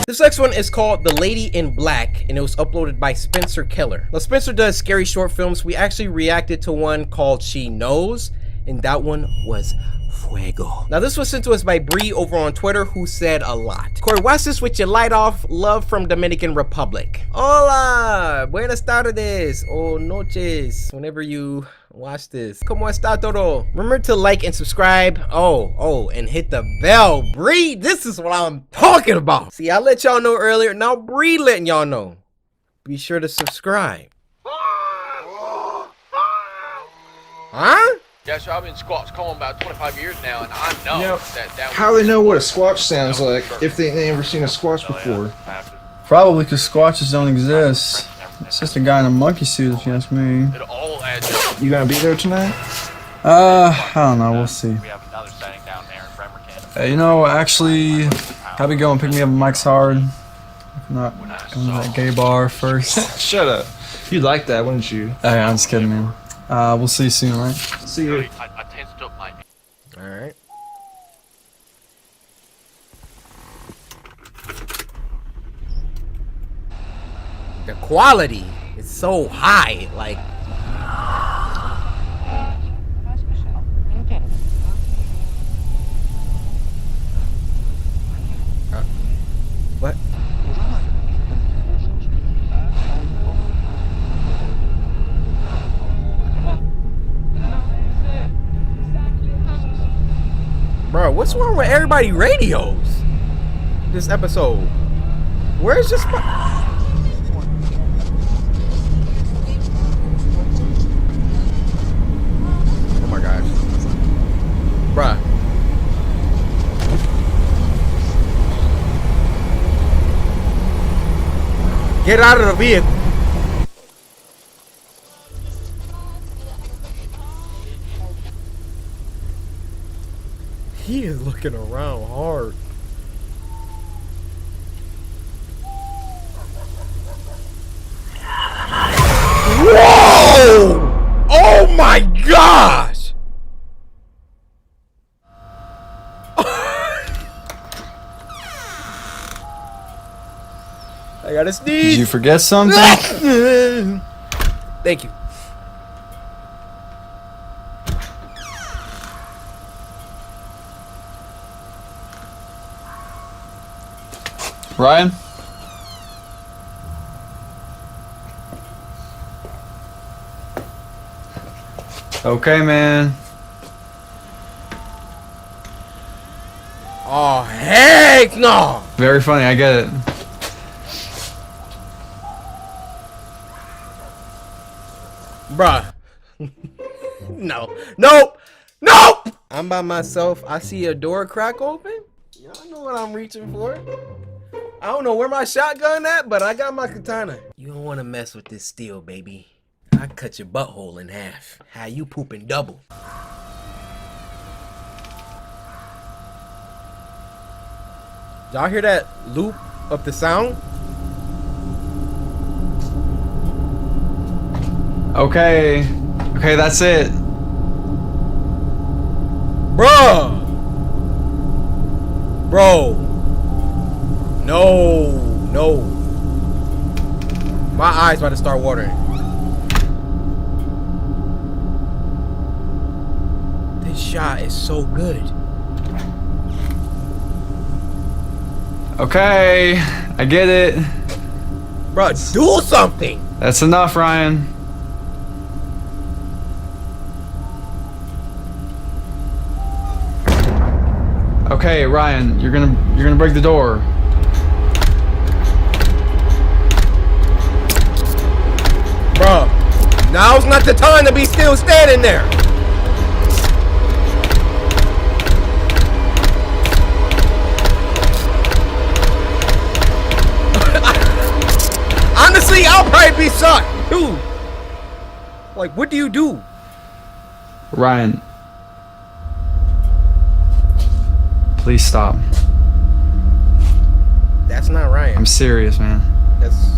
This next one is called The Lady in Black, and it was uploaded by Spencer Keller. Now, Spencer does scary short films. We actually reacted to one called She Knows, and that one was fuego. Now, this was sent to us by Bree over on Twitter, who said a lot. Corey, watch this with your light off. Love from Dominican Republic. Hola, buenas tardes, o noches, whenever you watch this. ¿Cómo está todo? Remember to like and subscribe. Oh, and hit the bell. Bree, this is what I'm talking about. See, I let y'all know earlier. Now Bree letting y'all know. Be sure to subscribe. Huh? Yeah, so I've been Squatch calling about 25 years now, and I know that how they know what a Squatch sounds like if they never seen a Squatch before? Probably because Squatches don't exist. It's just a guy in a monkey suit, if you ask me. You gonna be there tonight? I don't know. We'll see. You know, actually, have you go and pick me up at Mike's Hard. If not, come to that gay bar first. Shut up. You'd like that, wouldn't you? Hey, I'm just kidding, man. We'll see you soon, right? See you. Alright. quality is so high. Like, what? Bro, what's wrong with everybody radios this episode? Where's this? Oh my gosh. Bruh. Get out of the vehicle. He is looking around hard. Whoa! Oh my gosh! I gotta sneeze. Did you forget something? Thank you. Ryan? Okay, man. Oh, heck no! Very funny, I get it. Bruh. No. Nope! Nope! I'm by myself. I see a door crack open. Y'all know what I'm reaching for. I don't know where my shotgun at, but I got my katana. You don't want to mess with this steel, baby. I cut your butthole in half. How you pooping double? Y'all hear that loop of the sound? Okay. Okay, that's it. Bruh! Bro. No. No. My eyes about to start watering. This shot is so good. Okay, I get it. Bruh, do something! That's enough, Ryan. Okay, Ryan, you're gonna break the door. Bruh, now's not the time to be still standing there. Honestly, I'll probably be shot. Dude. Like, what do you do? Ryan. Please stop. That's not Ryan. I'm serious, man. That's...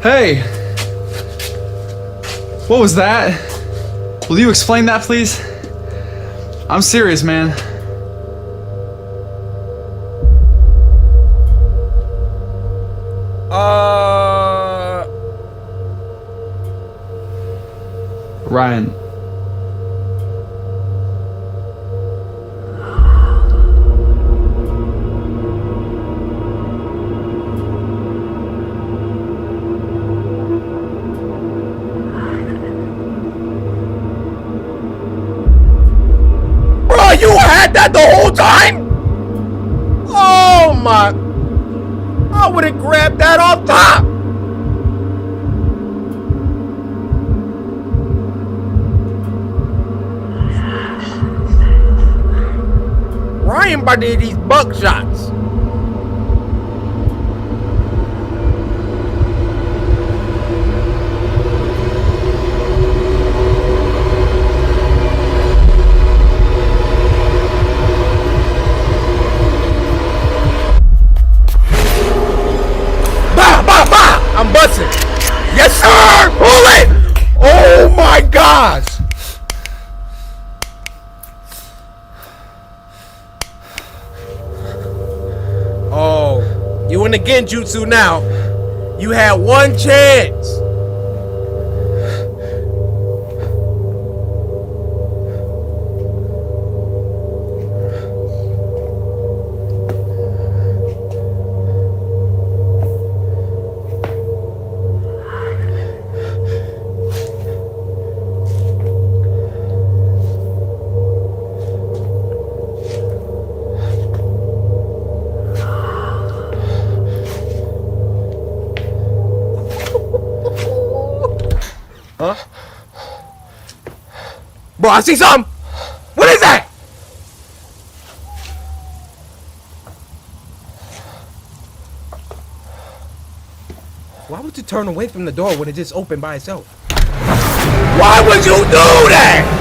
Hey! What was that? Will you explain that, please? I'm serious, man. Ryan. you had that the whole time? Oh my. I would have grabbed that off top. Ryan by these buckshots. I'm busting. Yes, sir. Pull it. Oh my gosh. Oh, you in the genjutsu now. You had one chance. Huh? Bro, I see something! What is that? Why would you turn away from the door when it just opened by itself? Why would you do that?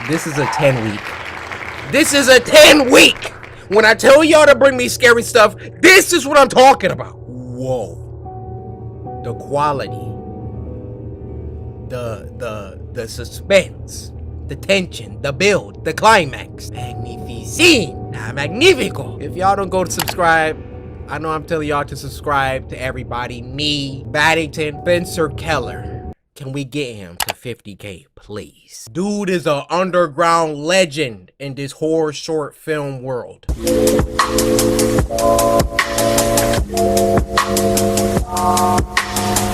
This is a 10 week. This is a 10 week. When I tell y'all to bring me scary stuff, this is what I'm talking about. Whoa. The quality. The suspense. The tension. The build. The climax. Magnificent. Magnifico. If y'all don't go to subscribe, I know I'm telling y'all to subscribe to everybody. Me, Baddington, Spencer Keller. Can we get him to 50K, please? Dude is an underground legend in this horror short film world.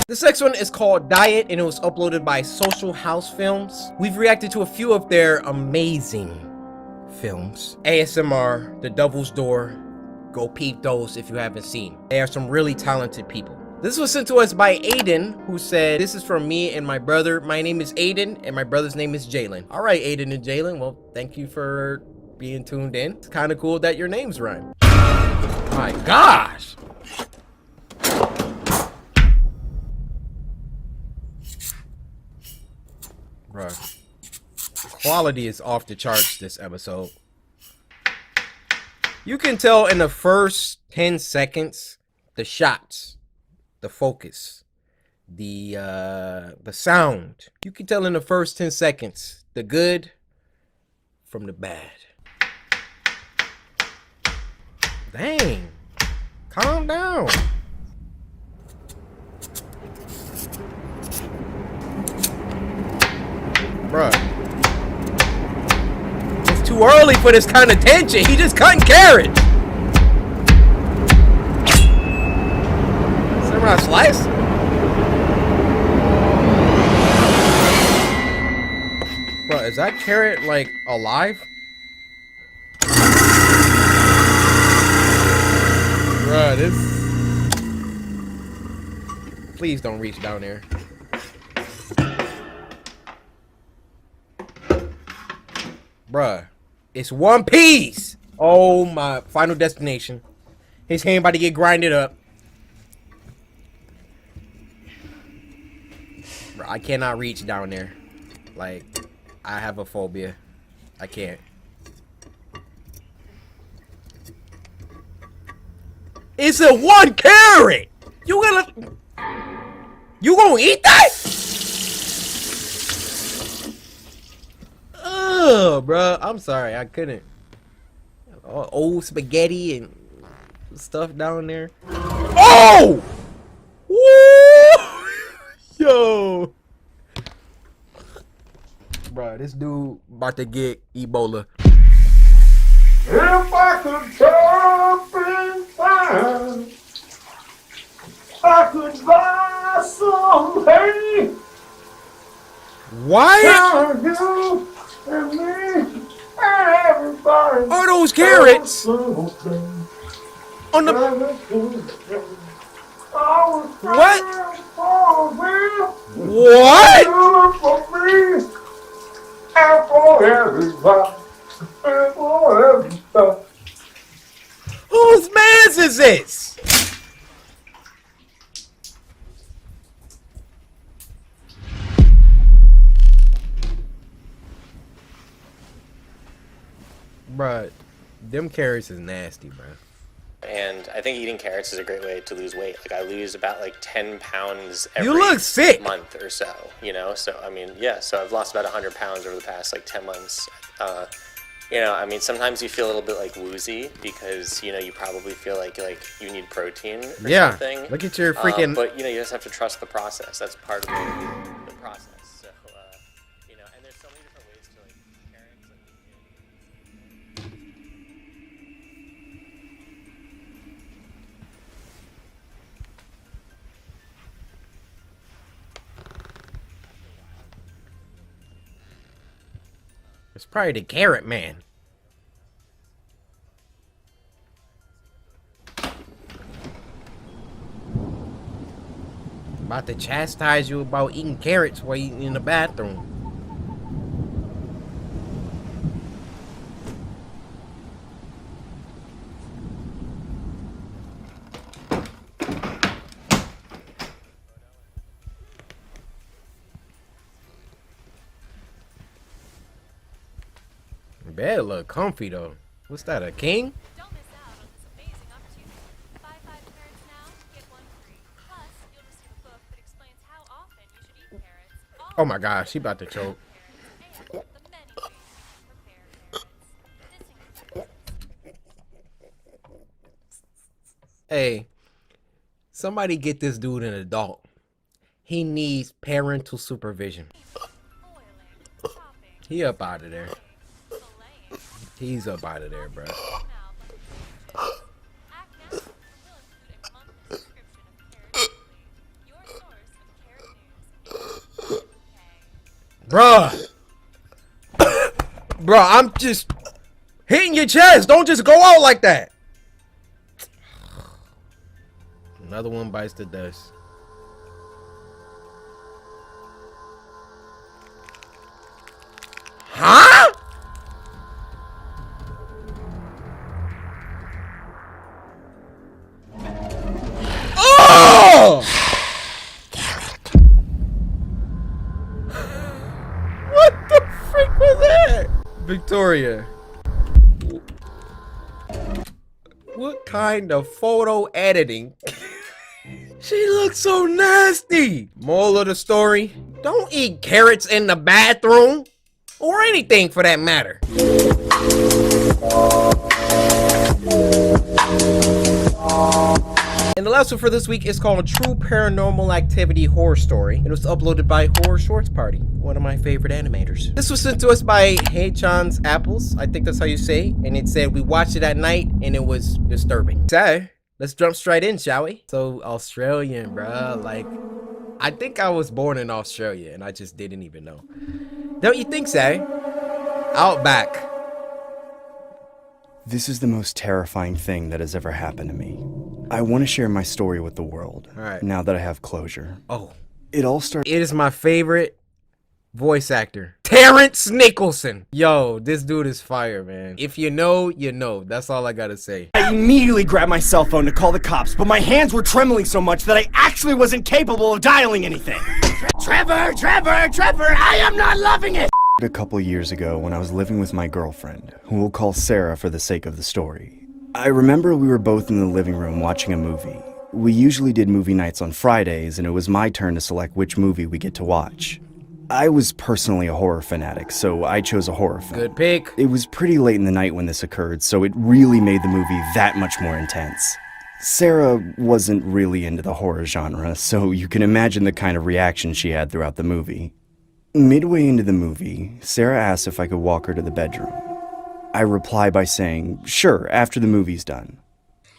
This next one is called Diet, and it was uploaded by Social House Films. We've reacted to a few of their amazing films. ASMR, The Devil's Door. Go peep those if you haven't seen. They are some really talented people. This was sent to us by Aiden, who said, "This is from me and my brother. My name is Aiden, and my brother's name is Jalen." All right, Aiden and Jalen. Well, thank you for being tuned in. It's kind of cool that your names rhyme. My gosh. Bruh. The quality is off the charts this episode. You can tell in the first 10 seconds, the shots, the focus, the sound. You can tell in the first 10 seconds the good from the bad. Dang. Calm down. Bruh. It's too early for this kind of tension. He just cutting carrots. Samurai slice? Bro, is that carrot like alive? Bruh, this. Please don't reach down there. Bruh, it's One Piece. Oh my, Final Destination. His hand about to get grinded up. Bruh, I cannot reach down there. Like, I have a phobia. I can't. It's a 1 carrot. You gonna eat that? Ugh, bro. I'm sorry, I couldn't. Old spaghetti and stuff down there. Oh! Woo! Yo. Bro, this dude about to get Ebola. If I could jump in time, I could buy some hay. What? You and me and everybody. Are those carrots? On the what? What? For me and for everybody and for everybody. Whose man's is this? Bruh, them carrots is nasty, bruh. And I think eating carrots is a great way to lose weight. Like I lose about like 10 pounds You every look sick. month or so, you know? So, I mean, yeah, so I've lost about 100 pounds over the past like 10 months. You know, I mean, sometimes you feel a little bit like woozy because, you know, you probably feel like you need protein or something. Look at your freaking... but, you know, you just have to trust the process. That's part of the process. So, you know, and there's so many different ways to like eat carrots. It's probably the carrot man. About to chastise you about eating carrots while you in the bathroom. Bed look comfy though. What's that, a king? Don't miss out on this amazing opportunity. Buy 5 carrots now, get 1 free. Plus, you'll receive a book that explains how often you should eat carrots. Oh my gosh, she about to choke. Hey, somebody get this dude an adult. He needs parental supervision. He up out of there. He's up out of there, bro. Bruh. Bruh, I'm just hitting your chest. Don't just go out like that. Another one bites the dust. Huh? Oh! What the freak was that? Victoria. What kind of photo editing? She looks so nasty. Moral of the story, don't eat carrots in the bathroom. Or anything for that matter. And the last one for this week is called A True Paranormal Activity Horror Story. It was uploaded by Horror Shorts Party, one of my favorite animators. This was sent to us by Hey Chan's Apples, I think that's how you say it. And it said we watched it at night and it was disturbing. So, let's jump straight in, shall we? So, Australian, bruh. Like, I think I was born in Australia and I just didn't even know. Don't you think so? Outback. This is the most terrifying thing that has ever happened to me. I want to share my story with the world. All right. Now that I have closure. Oh. It all started. It is my favorite voice actor, Terrence Nicholson. Yo, this dude is fire, man. If you know, you know. That's all I gotta say. I immediately grabbed my cell phone to call the cops, but my hands were trembling so much that I actually wasn't capable of dialing anything. Trevor, I am not loving it! A couple years ago when I was living with my girlfriend, who we'll call Sarah for the sake of the story. I remember we were both in the living room watching a movie. We usually did movie nights on Fridays, and it was my turn to select which movie we get to watch. I was personally a horror fanatic, so I chose a horror film. Good pick. It was pretty late in the night when this occurred, so it really made the movie that much more intense. Sarah wasn't really into the horror genre, so you can imagine the kind of reaction she had throughout the movie. Midway into the movie, Sarah asked if I could walk her to the bedroom. I reply by saying, sure, after the movie's done.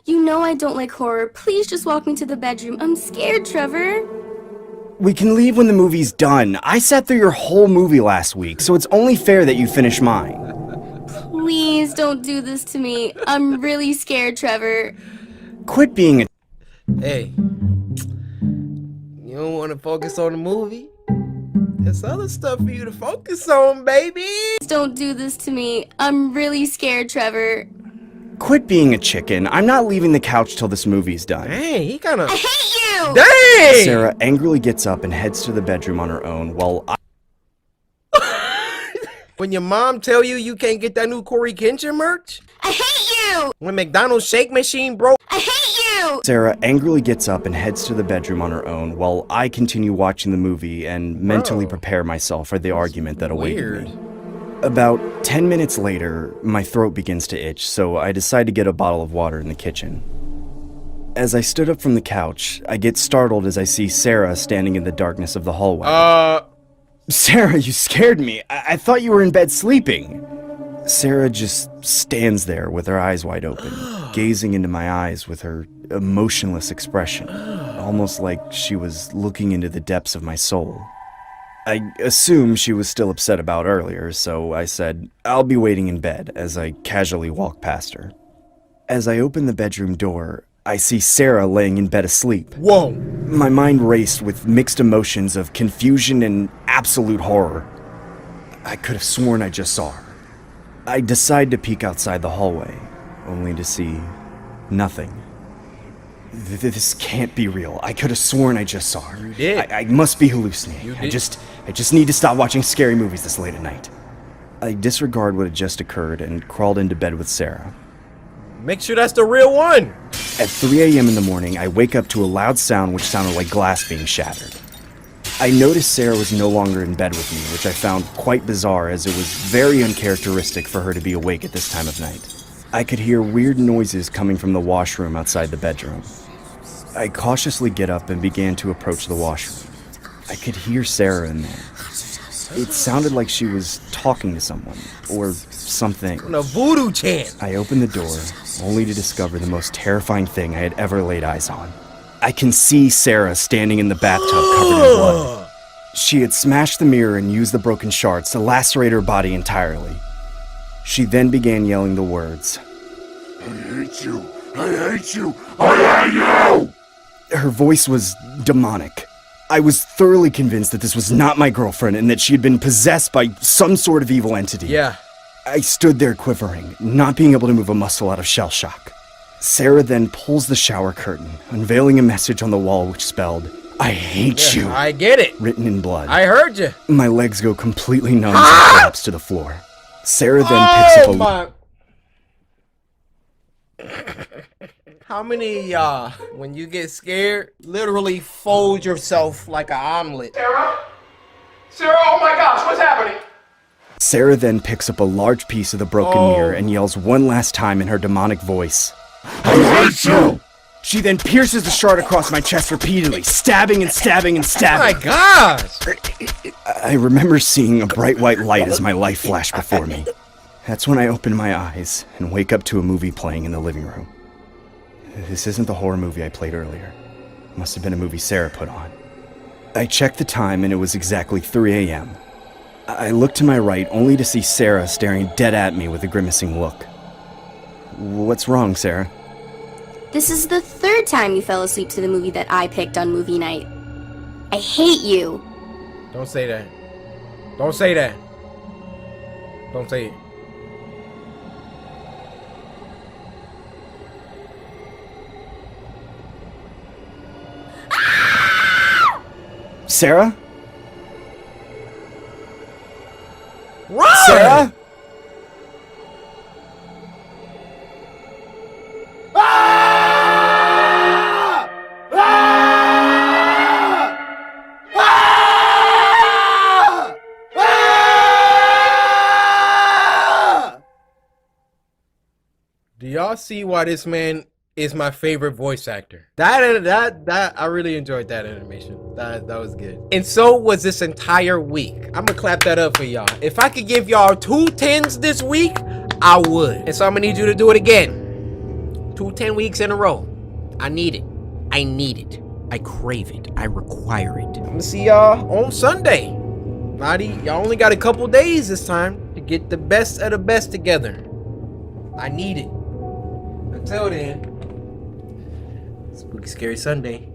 You know I don't like horror. Please just walk me to the bedroom. I'm scared, Trevor. We can leave when the movie's done. I sat through your whole movie last week, so it's only fair that you finish mine. Please don't do this to me. I'm really scared, Trevor. Quit being a... Hey, you don't want to focus on the movie? There's other stuff for you to focus on, baby. Don't do this to me. I'm really scared, Trevor. Quit being a chicken. I'm not leaving the couch till this movie's done. Dang, he kind of... I hate you! Dang! Sarah angrily gets up and heads to the bedroom on her own while I... When your mom tell you you can't get that new CoryxKenshin merch? I hate you! When McDonald's shake machine broke? I hate you! Sarah angrily gets up and heads to the bedroom on her own while I continue watching the movie and mentally prepare myself for the argument that awaited me. About 10 minutes later, my throat begins to itch, so I decide to get a bottle of water in the kitchen. As I stood up from the couch, I get startled as I see Sarah standing in the darkness of the hallway. Sarah, you scared me. I thought you were in bed sleeping. Sarah just stands there with her eyes wide open, gazing into my eyes with her emotionless expression, almost like she was looking into the depths of my soul. I assume she was still upset about earlier, so I said, I'll be waiting in bed as I casually walk past her. As I open the bedroom door, I see Sarah laying in bed asleep. Whoa! My mind raced with mixed emotions of confusion and absolute horror. I could have sworn I just saw her. I decide to peek outside the hallway, only to see nothing. This can't be real. I could have sworn I just saw her. You did. I must be hallucinating. I just need to stop watching scary movies this late at night. I disregard what had just occurred and crawled into bed with Sarah. Make sure that's the real one. At 3 a.m. in the morning, I wake up to a loud sound which sounded like glass being shattered. I noticed Sarah was no longer in bed with me, which I found quite bizarre as it was very uncharacteristic for her to be awake at this time of night. I could hear weird noises coming from the washroom outside the bedroom. I cautiously get up and began to approach the washroom. I could hear Sarah in there. It sounded like she was talking to someone, or something. A voodoo chant. I opened the door, only to discover the most terrifying thing I had ever laid eyes on. I can see Sarah standing in the bathtub covered in blood. She had smashed the mirror and used the broken shards to lacerate her body entirely. She then began yelling the words, I hate you! I hate you! I hate you! Her voice was demonic. I was thoroughly convinced that this was not my girlfriend and that she had been possessed by some sort of evil entity. Yeah. I stood there quivering, not being able to move a muscle out of shell shock. Sarah then pulls the shower curtain, unveiling a message on the wall which spelled, I hate you. I get it. Written in blood. I heard you. My legs go completely numb as I collapse to the floor. Sarah then picks up a... How many of y'all, when you get scared, literally fold yourself like an omelet? Sarah? Sarah, oh my gosh, what's happening? Sarah then picks up a large piece of the broken mirror and yells one last time in her demonic voice, I hate you! She then pierces the shard across my chest repeatedly, stabbing and stabbing and stabbing. Oh my gosh! I remember seeing a bright white light as my life flashed before me. That's when I open my eyes and wake up to a movie playing in the living room. This isn't the horror movie I played earlier. It must have been a movie Sarah put on. I checked the time and it was exactly 3 a.m. I looked to my right only to see Sarah staring dead at me with a grimacing look. What's wrong, Sarah? This is the third time you fell asleep to the movie that I picked on movie night. I hate you. Don't say that. Don't say that. Don't say it. Sarah? Run! Sarah? Do y'all see why this man is my favorite voice actor. That I really enjoyed that animation. That was good. And so was this entire week. I'm gonna clap that up for y'all. If I could give y'all 2 10s this week, I would. And so I'm gonna need you to do it again. 2 10 weeks in a row. I need it. I need it. I crave it. I require it. I'm gonna see y'all on Sunday. Y'all only got a couple days this time to get the best of the best together. I need it. Until then, Spooky Scary Sunday.